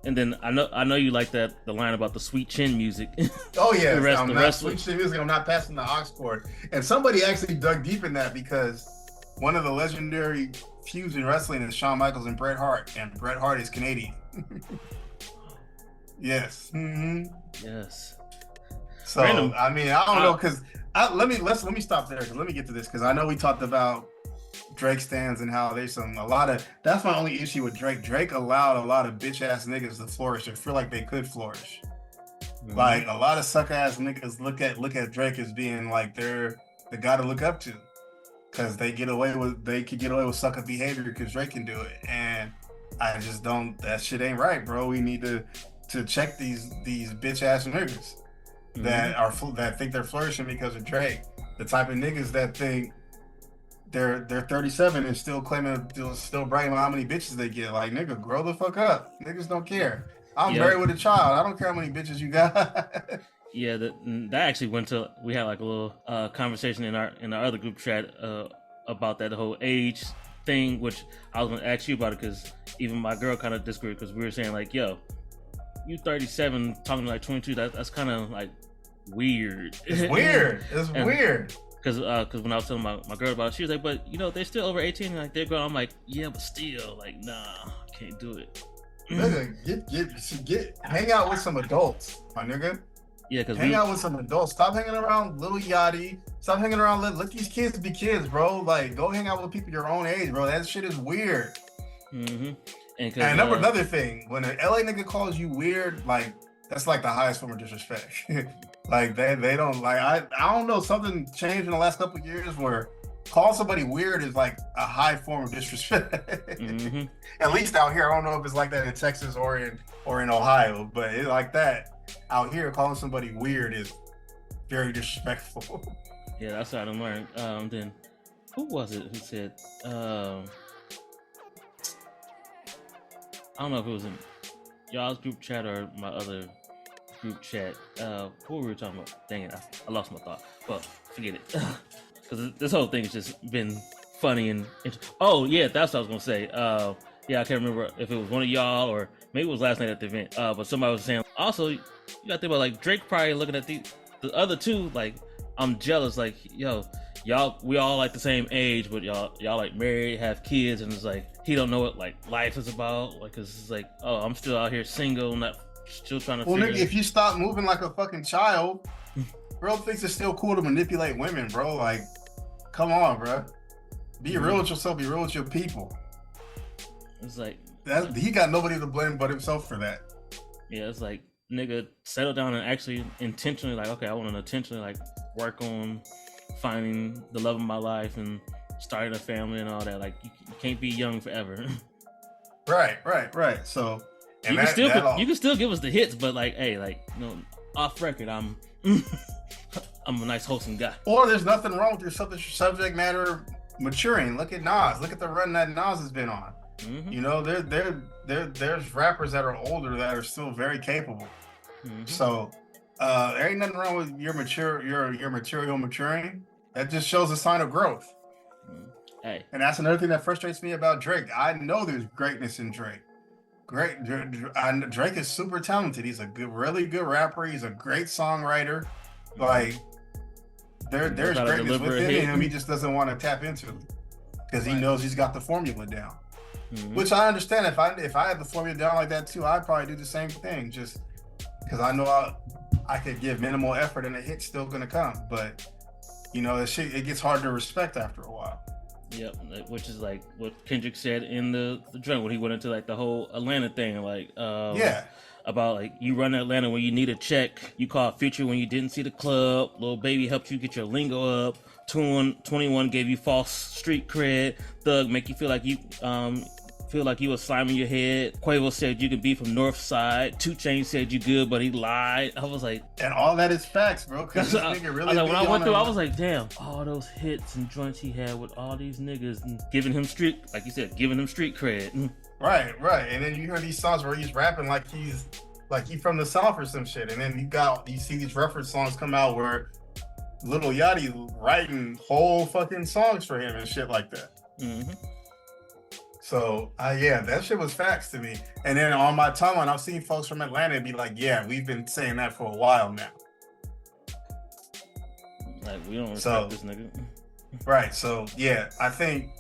And then I know you like the line about the sweet chin music. Oh yeah, the rest sweet chin music. I'm not passing the aux cord. And somebody actually dug deep in that, because one of the legendary feuds in wrestling is Shawn Michaels and Bret Hart, and Bret Hart is Canadian. Yes. Mm-hmm. Yes. So Random. I mean, I don't know, because let me stop there, because let me get to this, because I know we talked about Drake stands and how there's that's my only issue with Drake. Drake allowed a lot of bitch ass niggas to flourish and feel like they could flourish. Mm-hmm. Like a lot of suck ass niggas look at Drake as being like they're the guy to look up to, because they could get away with sucker behavior because Drake can do it. And I just don't. That shit ain't right, bro. We need to check these bitch ass niggas. Mm-hmm. that think they're flourishing because of Drake. The type of niggas that think they're 37 and still bragging about how many bitches they get. Like, nigga, grow the fuck up. Niggas don't care. I'm married with a child. I don't care how many bitches you got. Yeah, that actually went to. We had like a little conversation in our other group chat about that whole age thing, which I was gonna ask you about it, because even my girl kind of disagreed, because we were saying like, yo, you 37 talking like 22. That's kind of like weird. It's weird. It's weird. Because when I was telling my girl about it, she was like, but you know, they're still over 18, like they're grown. I'm like, yeah, but still, like, nah, can't do it. Nigga, get hang out with some adults, my nigga. Yeah, because hang out with some adults. Stop hanging around Lil Yachty. Stop hanging around. Let these kids be kids, bro. Like, go hang out with people your own age, bro. That shit is weird. Mm-hmm. And another thing, when an LA nigga calls you weird, like, that's like the highest form of disrespect. Like, they don't, like, I don't know, something changed in the last couple of years where calling somebody weird is like a high form of disrespect. Mm-hmm. At least out here. I don't know if it's like that in Texas or in Ohio, but it's like that out here. Calling somebody weird is very disrespectful. Yeah, that's what I learned. Then who was it who said I don't know if it was in y'all's group chat or my other group chat. What were we talking about? Dang it, I lost my thought. But forget it. Because this whole thing has just been funny and oh yeah, that's what I was gonna say. Yeah, I can't remember if it was one of y'all or maybe it was last night at the event. But somebody was saying also you gotta think about like Drake probably looking at the other two like, I'm jealous. Like, yo, we all like the same age, but y'all like married, have kids, and it's like he don't know what like life is about. Like, cause it's like, oh, I'm still out here single, still trying to. Well, nigga, if you stop moving like a fucking child, bro thinks it's still cool to manipulate women, bro. Like, come on, bro. Be real with yourself. Be real with your people. It's like he got nobody to blame but himself for that. Yeah, it's like, nigga, settle down and actually intentionally, like, okay, I want to intentionally like work on finding the love of my life and starting a family and all that. Like you can't be young forever. Right. So and you can still give us the hits, but like, hey, like, you know, off record, I'm I'm a nice wholesome guy. Or there's nothing wrong with your subject matter maturing. Look at Nas. Look at the run that Nas has been on. Mm-hmm. You know, there's rappers that are older that are still very capable. Mm-hmm. So there ain't nothing wrong with your material maturing. That just shows a sign of growth. Hey. And that's another thing that frustrates me about Drake. I know there's greatness in Drake. Drake is super talented. He's a really good rapper. He's a great songwriter. Like there's greatness within him. He just doesn't want to tap into it because he knows he's got the formula down. Mm-hmm. Which I understand. If I had the formula down like that too, I'd probably do the same thing. Just because I know I could give minimal effort and the hit's still gonna come. But you know, it gets hard to respect after a while. Yep, which is like what Kendrick said in the joint when he went into like the whole Atlanta thing, like about like you run Atlanta when you need a check, you call Future when you didn't see the club, Lil Baby helped you get your lingo up, 21 gave you false street cred, Thug make you feel like you was slamming your head, Quavo said you can be from North Side, 2 Chainz said you good but he lied. I was like, and all that is facts, bro. Because this nigga really when I went through, I was like, damn, all those hits and joints he had with all these niggas and giving him street, like you said, giving him street cred. Right. And then you hear these songs where he's rapping like he's from the South or some shit, and then you see these reference songs come out where Lil Yachty writing whole fucking songs for him and shit like that. Mm-hmm. So, that shit was facts to me. And then on my timeline, I've seen folks from Atlanta be like, yeah, we've been saying that for a while now. Like, we don't respect this nigga. Right. So, yeah, I think,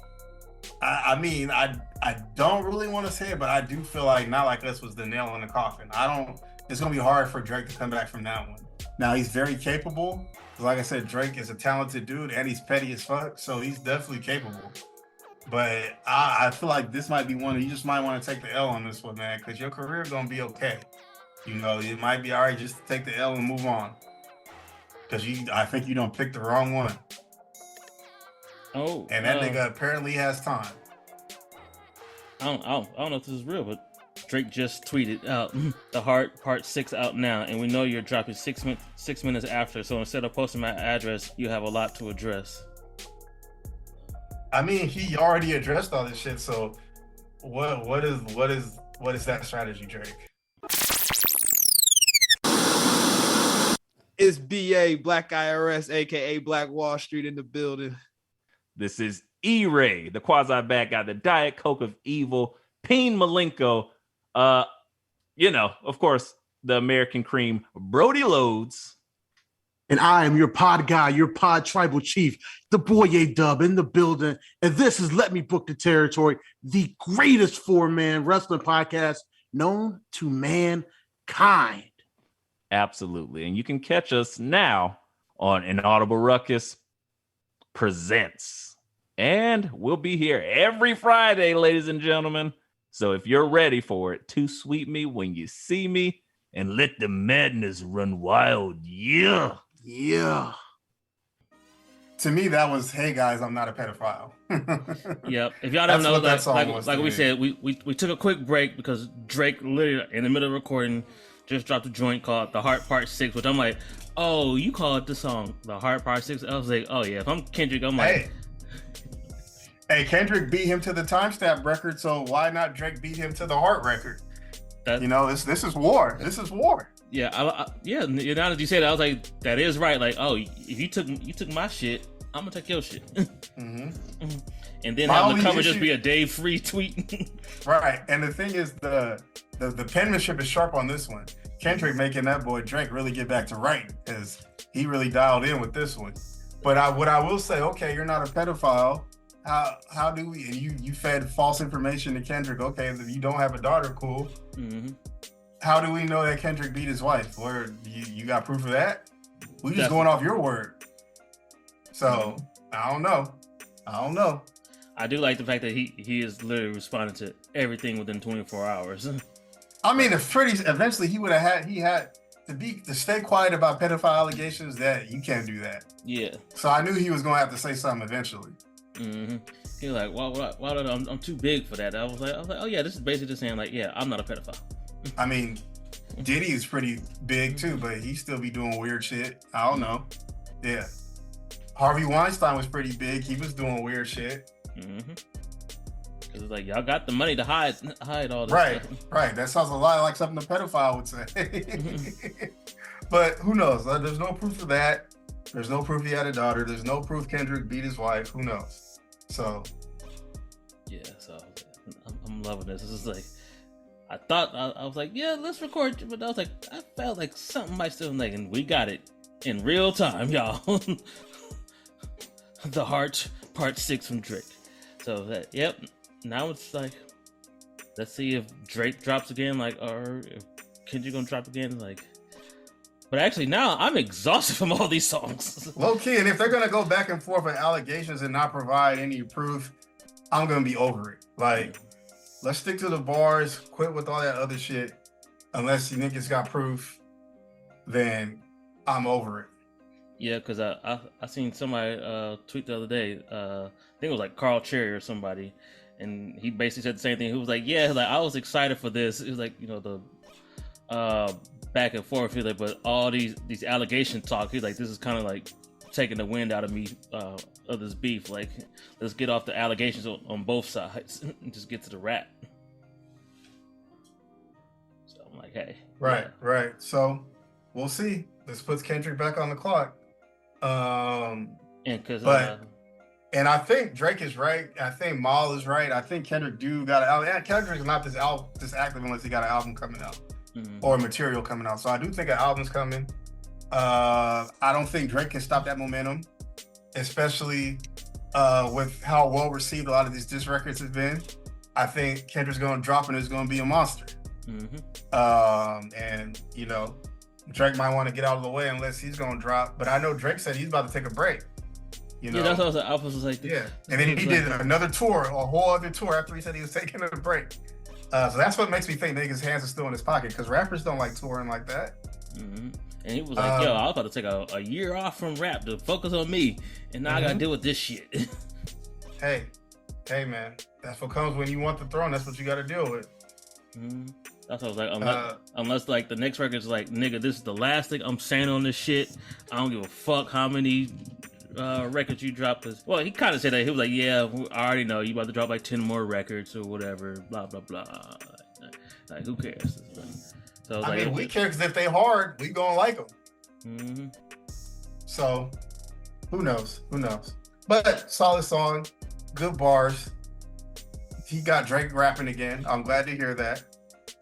I mean, I don't really want to say it, but I do feel like Not Like Us was the nail in the coffin. It's going to be hard for Drake to come back from that one. Now, he's very capable. Like I said, Drake is a talented dude and he's petty as fuck. So, he's definitely capable. But I feel like this might be one you just might want to take the L on this one, man, because your career is going to be okay. You know, it might be all right just to take the L and move on. Because I think you don't pick the wrong one. Oh. And that nigga apparently has time. I don't know if this is real, but Drake just tweeted out, The Heart Part 6 out now, and we know you're dropping 6 minutes after, so instead of posting my address, you have a lot to address. I mean, he already addressed all this shit. So, what is that strategy, Drake? It's BA Black IRS, aka Black Wall Street, in the building. This is E-Ray, the quasi bad guy, the Diet Coke of evil, Peen Malenko. Of course, the American cream, Brody Loads. And I am your pod guy, your pod tribal chief, the boy A-Dub in the building. And this is Let Me Book the Territory, the greatest 4-man wrestling podcast known to mankind. Absolutely. And you can catch us now on Inaudible Ruckus Presents. And we'll be here every Friday, ladies and gentlemen. So if you're ready for it, to sweet me when you see me and let the madness run wild. Yeah. Yeah. To me, that was, hey guys, I'm not a pedophile. Yep. If y'all don't know, like we said, we took a quick break because Drake literally in the middle of recording just dropped a joint called The Heart Part 6, which I'm like, oh, you called the song The Heart Part 6? I was like, oh yeah, if I'm Kendrick, I'm like, hey, Kendrick beat him to the timestamp record, so why not Drake beat him to the heart record? This is war. This is war. Yeah, now that you say that, I was like, that is right. Like, oh, if you took my shit, I'm gonna take your shit. Mm-hmm. And then have the cover just be a Dave Free tweet. Right. And the thing is, the penmanship is sharp on this one. Kendrick making that boy Drake really get back to writing because he really dialed in with this one. But what I will say, okay, you're not a pedophile. How do we? And you fed false information to Kendrick. Okay, if you don't have a daughter, cool. Mm-hmm. How do we know that Kendrick beat his wife? Or you got proof of that? We just going off your word. So I don't know. I do like the fact that he is literally responding to everything within 24 hours. I mean, eventually he to stay quiet about pedophile allegations, that you can't do that. Yeah. So I knew he was gonna have to say something eventually. Mm-hmm. He was like, why I'm too big for that. I was like, oh yeah, this is basically just saying like, yeah, I'm not a pedophile. I mean, Diddy is pretty big too, but he still be doing weird shit. I don't know. Yeah. Harvey Weinstein was pretty big. He was doing weird shit. Mm-hmm. Cause it's like y'all got the money to hide all this right, stuff. Right. That sounds a lot like something a pedophile would say. But who knows? There's no proof of that. There's no proof he had a daughter. There's no proof Kendrick beat his wife. Who knows? So. Yeah. So I'm loving this. This is like, I thought I was like, yeah, let's record, but I was like, I felt like something might still like, and we got it in real time, y'all. The Heart Part 6 from Drake. So that, yep. Now it's like, let's see if Drake drops again, like, or if Kendrick gonna drop again, like. But actually, now I'm exhausted from all these songs. Low key, and if they're gonna go back and forth with allegations and not provide any proof, I'm gonna be over it. Like, let's stick to the bars. Quit with all that other shit. Unless you niggas got proof, then I'm over it. Yeah, because I seen somebody tweet the other day. I think it was like Carl Cherry or somebody, and he basically said the same thing. He was like, "Yeah, like I was excited for this." It was like, you know, the back and forth. He's like, but all these allegation talk. He's like, this is kind of like taking the wind out of me of this beef. Like, let's get off the allegations on both sides and just get to the rap. So I'm like, hey, right. So we'll see. This puts Kendrick back on the clock. And I think Drake is right. I think Mal is right. I think Kendrick got an album. Kendrick's not this active unless he got an album coming out or material coming out. So I do think an album's coming. I don't think Drake can stop that momentum, especially with how well received a lot of these diss records have been. I think Kendrick's going to drop and it's going to be a monster. And you know, Drake might want to get out of the way unless he's going to drop. But I know Drake said he's about to take a break. You know? Yeah, that's what I was like. Yeah, and then he did another tour, a whole other tour after he said he was taking a break. So that's what makes me think niggas' hands are still in his pocket, because rappers don't like touring like that. And he was like, yo, I was about to take a year off from rap to focus on me, and now I got to deal with this shit. Hey, man, that's what comes when you want the throne. That's what you got to deal with. That's what I was like, unless like the next record's like, nigga, this is the last thing I'm saying on this shit. I don't give a fuck how many records you drop. Cause, well, he kind of said that. He was like, yeah, I already know you about to drop like 10 more records or whatever, blah, blah, blah. Like who cares? So I mean, we care because if they hard, we gonna like them. So who knows? But solid song, good bars. He got Drake rapping again. I'm glad to hear that.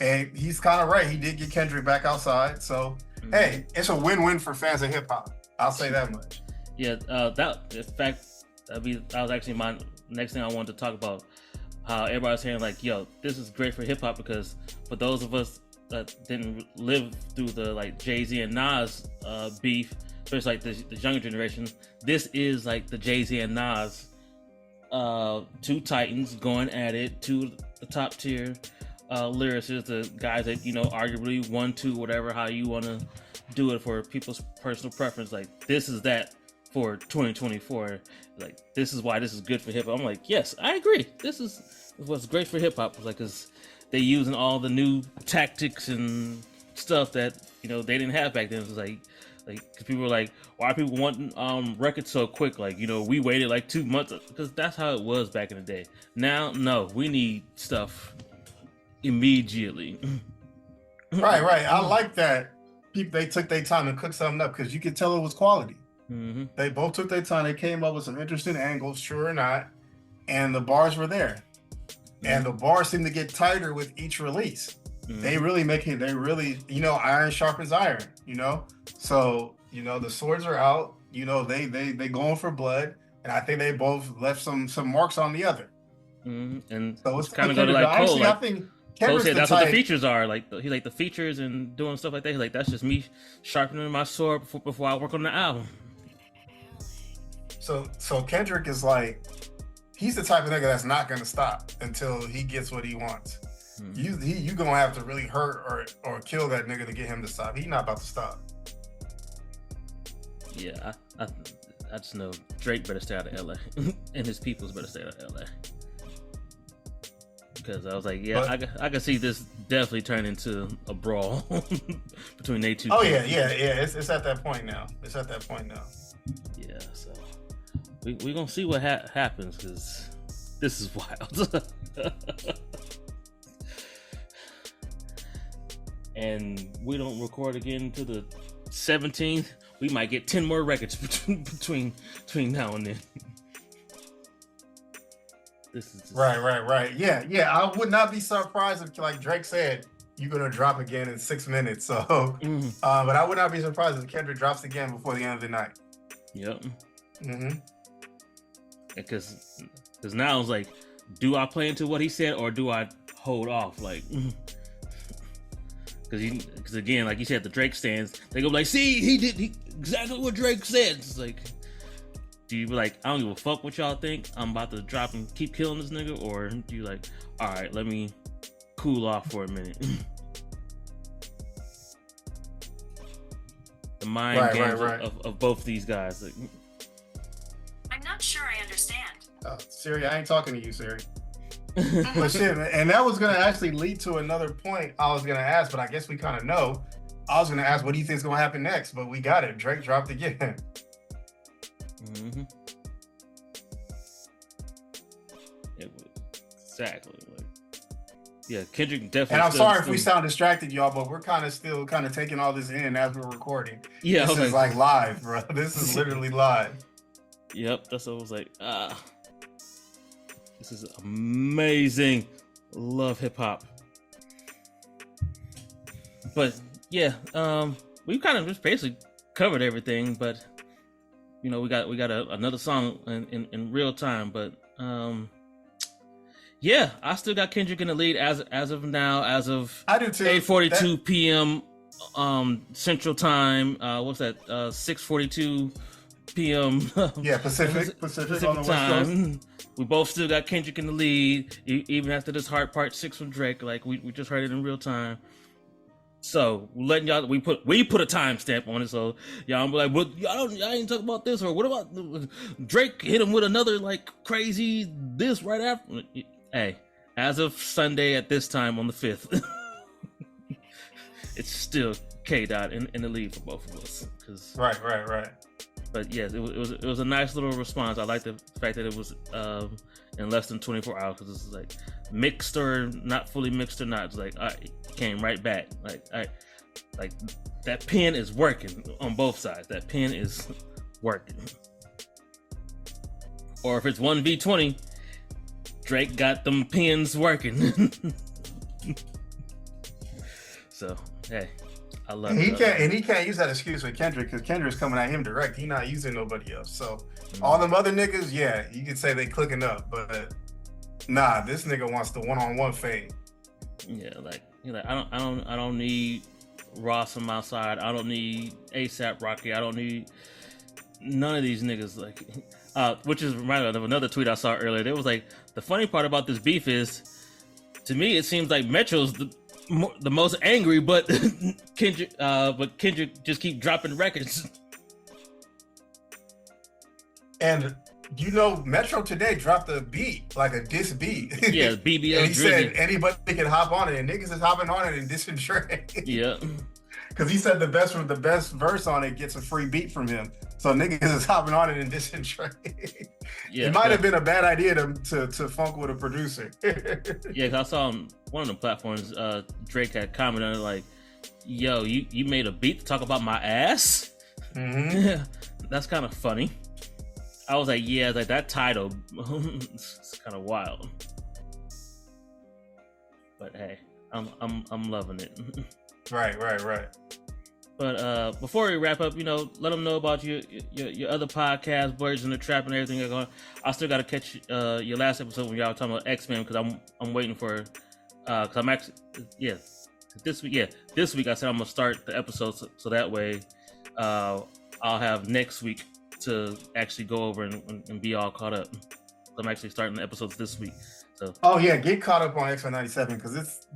And he's kind of right. He did get Kendrick back outside. So, hey, it's a win-win for fans of hip-hop. I'll say that much. Yeah, that was actually my next thing I wanted to talk about. How everybody's saying like, yo, this is great for hip-hop, because for those of us that didn't live through the like Jay-Z and Nas beef, especially like the younger generation, this is like the Jay-Z and Nas two titans going at it, two the top tier lyricists, the guys that, you know, arguably 1, 2, whatever, how you want to do it for people's personal preference. Like, this is that for 2024. Like, this is why this is good for hip hop. I'm like, yes, I agree. This is what's great for hip hop. Like, cause they using all the new tactics and stuff that, you know, they didn't have back then. It was like, cause people were like, why are people wanting records so quick? Like, you know, we waited like 2 months, because that's how it was back in the day. Now, no, we need stuff immediately. Right. I like that. They took their time to cook something up, because you could tell it was quality. They both took their time. They came up with some interesting angles, true or not, and the bars were there. And the bars seem to get tighter with each release. They really make it. They really, you know, iron sharpens iron. You know, so you know the swords are out. You know, they going for blood, and I think they both left some marks on the other. And so it's kind of go to like Cole. Actually, I think Cole said that's what the features are. Like he like the features and doing stuff like that. He's like, that's just me sharpening my sword before I work on the album. So Kendrick is like, he's the type of nigga that's not gonna stop until he gets what he wants. You gonna have to really hurt or kill that nigga to get him to stop. He not about to stop. Yeah, I just know Drake better stay out of LA, and his peoples better stay out of LA. Because I was like, yeah, I can see this definitely turn into a brawl between they two. Oh yeah. It's at that point now. Yeah, so we gonna see what happens, because this is wild. And we don't record again until the 17th. We might get 10 more records between now and then. This is just... Right. Yeah. I would not be surprised if, like Drake said, you're gonna drop again in 6 minutes. So, but I would not be surprised if Kendrick drops again before the end of the night. Yep. Because now it's like, do I play into what he said or do I hold off? Like, because again, like you said, the Drake stands, they go like, see, he did exactly what Drake said. It's like, do you be like, I don't give a fuck what y'all think, I'm about to drop and keep killing this nigga? Or do you like, all right, let me cool off for a minute? The mind games of both these guys. Like, I'm not sure I understand. Siri, I ain't talking to you, Siri. But shit, man. And that was gonna actually lead to another point I was gonna ask, but I guess we kind of know. I was gonna ask, what do you think is gonna happen next? But we got it. Drake dropped again. Exactly. Like, yeah, Kendrick definitely. And I'm sorry if we sound distracted, y'all, but we're still taking all this in as we're recording. Yeah, this is like live, bro. This is literally live. Yep, that's what I was like. This is amazing. Love hip hop. But yeah, we kind of just basically covered everything. But you know, we got another song in real time. But yeah, I still got Kendrick in the lead as of now. As of I do too. 8:42 p.m. Central Time. What's that? 6:42 p.m. Yeah, Pacific on the West Coast. We both still got Kendrick in the lead, even after this Hard Part 6 from Drake. Like we just heard it in real time. So letting y'all, we put a timestamp on it, so y'all be like, "What? Y'all ain't talking about this, or what about Drake hit him with another like crazy this right after?" Hey, as of Sunday at this time on the 5th, it's still K-Dot in the lead for both of us. Right. But yes, it was a nice little response. I like the fact that it was in less than 24 hours, because it's like mixed or not fully mixed or not. It's like, all right, it came right back. Like, all right, like that pen is working on both sides. That pen is working. Or if it's 1v20, Drake got them pens working. So hey, I love it. He can't use that excuse with Kendrick, because Kendrick's coming at him direct. He not using nobody else. So all them other niggas, yeah, you could say they clicking up, but nah, this nigga wants the one-on-one fade. Yeah, like I don't need Ross on my side. I don't need ASAP Rocky. I don't need none of these niggas. Like, which is reminded of another tweet I saw earlier. It was like, the funny part about this beef is, to me, it seems like Metro's the most angry, but Kendrick just keep dropping records. And you know, Metro today dropped a beat, like a diss beat. Yeah, BBL. And he said anybody can hop on it, and niggas is hopping on it and dissing Drake. Yeah. Because he said the best verse on it gets a free beat from him. So niggas is hopping on it and dissing Drake. Yeah, it might have been a bad idea to funk with a producer. Yeah, cause I saw on one of the platforms, Drake had commented on it like, "Yo, you made a beat to talk about my ass?" Mm-hmm. That's kind of funny. I was like, yeah, like that title, it's kind of wild. But hey, I'm loving it. Right. But before we wrap up, you know, let them know about your other podcasts, Birds in the Trap, and everything. I still got to catch your last episode when y'all were talking about X-Men, because I'm waiting for because I'm actually this week I said I'm gonna start the episode so that way I'll have next week to actually go over and be all caught up. I'm actually starting the episodes this week, so So. Oh yeah, get caught up on X97 because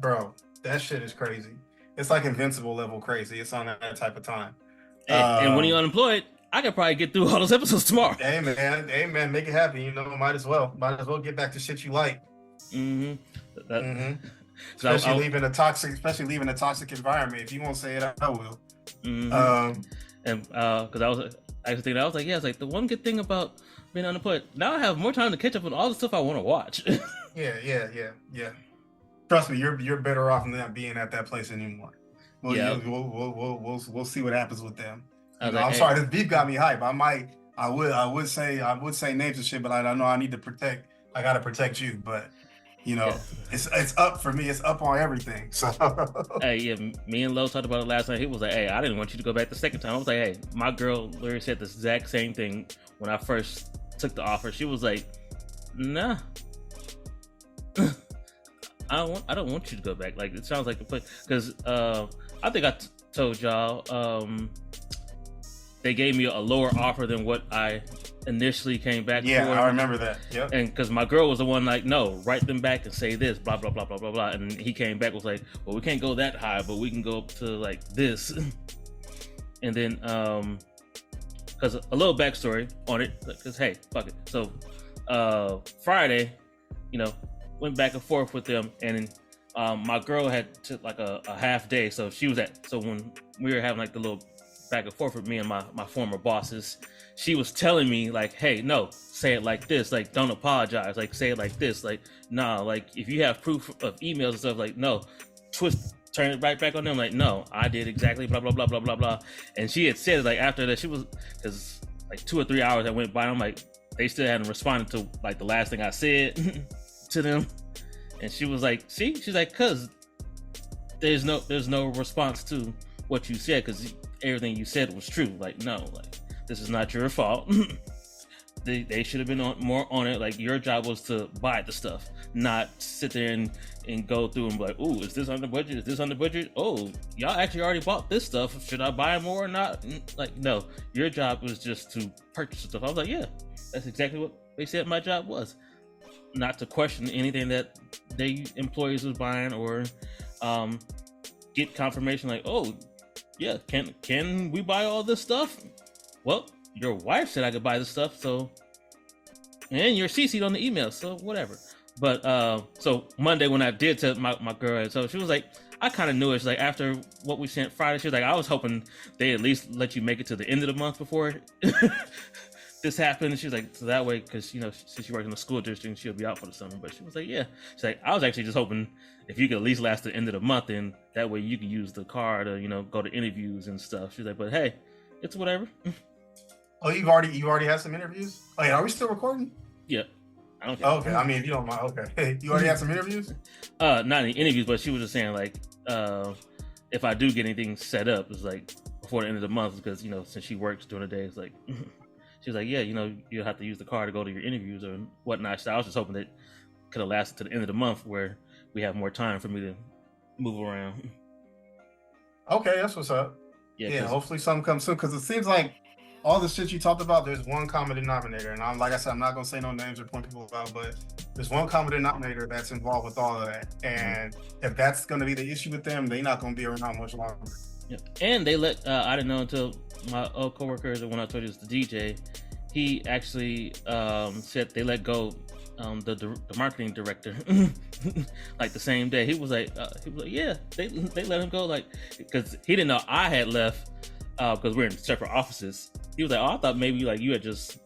that shit is crazy. It's like Invincible level crazy. It's on that type of time. And when you're unemployed, I could probably get through all those episodes tomorrow. Hey man, make it happen. You know, might as well get back to shit you like. Especially leaving a toxic environment. If you won't say it, I will. Because I was like, yeah, it's like the one good thing about being unemployed. Now I have more time to catch up on all the stuff I want to watch. Yeah. Trust me, you're better off than not being at that place anymore. Well, yeah, we'll see what happens with them. I'm sorry, this beef got me hype. I would say names and shit, but I know I need to protect. I gotta protect you, but it's up for me. It's up on everything. So hey, yeah, me and Lo talked about it last night. He was like, "Hey, I didn't want you to go back the second time." I was like, "Hey, my girl literally said the exact same thing when I first took the offer." She was like, "Nah." I don't want you to go back. Like, it sounds like a place because I think I told y'all they gave me a lower offer than what I initially came back for. Yeah, I remember that. Yep. And because my girl was the one like, no, write them back and say this, blah blah blah blah blah blah. And he came back was like, well, we can't go that high, but we can go up to like this. And then because a little backstory on it, because hey, fuck it. So Friday, went back and forth with them, and my girl had took like a half day, so she was so when we were having like the little back and forth with me and my former bosses, she was telling me like, hey, no, say it like this, like don't apologize, like say it like this, like nah, like if you have proof of emails and stuff, like no, turn it right back on them, like no, I did exactly blah blah blah blah blah blah. And she had said like after that, she was, because like 2 or 3 hours that went by, and I'm like, they still hadn't responded to like the last thing I said to them. And she was like, see, she's like, cause there's no response to what you said, because everything you said was true. Like, no, like this is not your fault. They should have been more on it. Like, your job was to buy the stuff, not sit there and go through and be like, ooh, is this under budget? Is this under budget? Oh, y'all actually already bought this stuff. Should I buy more or not? Like, no, your job was just to purchase stuff. I was like, yeah, that's exactly what they said my job was. Not to question anything that they employees was buying, or get confirmation like, oh yeah, can we buy all this stuff? Well, your wife said I could buy this stuff, so, and you're CC'd on the email, so whatever. But so Monday when I did tell my girl, so she was like, I kind of knew it. She's like, after what we sent Friday, she was like, I was hoping they at least let you make it to the end of the month before this happened. And she was like, so that way, because since she works in the school district, she'll be out for the summer. But she was like, yeah, she's like, I was actually just hoping if you could at least last the end of the month, and that way you can use the car to go to interviews and stuff. She's like, but hey, it's whatever. Oh, you already had some interviews? Oh yeah, are we still recording? Yeah. I don't care. Okay, I mean, if you don't mind, okay. Hey, you already had some interviews? Not any interviews, but she was just saying like, if I do get anything set up, it's like before the end of the month, because since she works during the day, it's like she was like, yeah, you'll have to use the car to go to your interviews or whatnot. So I was just hoping that could have lasted to the end of the month, where we have more time for me to move around. Okay, that's what's up. Yeah, hopefully something comes soon, because it seems like all the shit you talked about, there's one common denominator. And like I said, I'm not going to say no names or point people out, but there's one common denominator that's involved with all of that. And if that's going to be the issue with them, they're not going to be around much longer. Yeah. And they let, I didn't know until my old coworkers, and when I told you it's the DJ, he actually said they let go the marketing director like the same day. He was like, yeah, they let him go, like, because he didn't know I had left, because we're in separate offices. He was like, oh, I thought maybe like you had just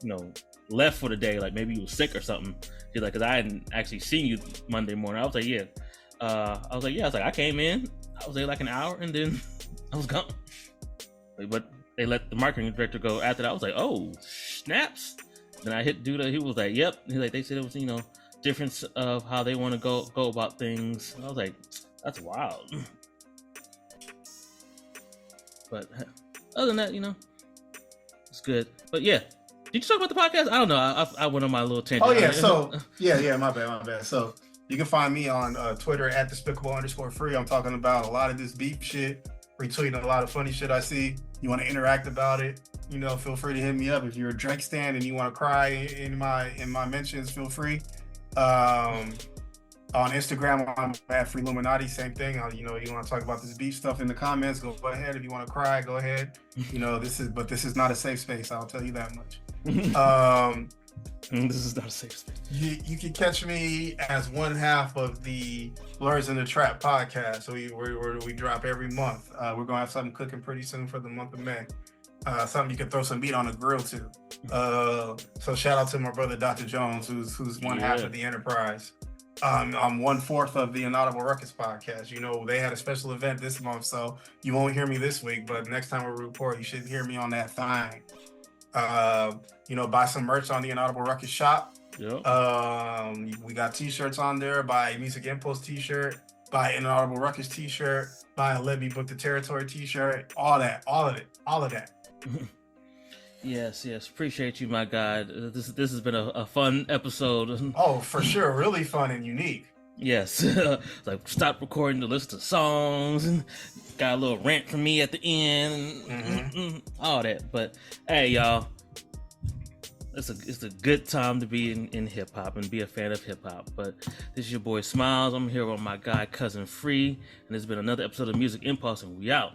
left for the day, like maybe you were sick or something. He's like, because I hadn't actually seen you Monday morning. I was like, yeah. I was like, I came in, I was there like an hour, and then I was gone. But they let the marketing director go after that. I was like, oh, snaps. Then I hit Duda. He was like, yep. He's like, they said it was, difference of how they want to go about things. I was like, that's wild. But other than that, it's good. But yeah, did you talk about the podcast? I don't know. I went on my little tangent. Oh yeah, so yeah, my bad. So you can find me on Twitter at @despicable_free. I'm talking about a lot of this beef shit, retweeting a lot of funny shit I see. You want to interact about it? Feel free to hit me up. If you're a Drake stan and you want to cry in my mentions, feel free. On Instagram, I'm at Free Illuminati. Same thing. You know, you want to talk about this beef stuff in the comments, go ahead. If you want to cry, go ahead. You know, this is not a safe space. I'll tell you that much. This is not a safe space. You can catch me as one half of the Blurs in the Trap podcast. So we drop every month. We're gonna have something cooking pretty soon for the month of May. Something you can throw some meat on the grill to. So shout out to my brother Dr. Jones, who's one half of the enterprise. I'm 1/4 of the Inaudible Ruckus podcast. You know, they had a special event this month, so you won't hear me this week, but next time we report, you should hear me on that thing. You know, buy some merch on the Inaudible Ruckus shop. Yep. We got t-shirts on there. Buy a Music Impulse t-shirt, buy an Inaudible Ruckus t-shirt, buy a Let Me Book the Territory t-shirt, all of that. Yes. Appreciate you, my guy. This has been a fun episode. Oh, for sure. Really fun and unique. Yes. Like, stop recording to listen to songs, and got a little rant from me at the end, all that. But hey, y'all, it's a good time to be in hip hop and be a fan of hip hop. But this is your boy Smilez. I'm here with my guy Cousin Free, and this has been another episode of Music Impulse, and we out.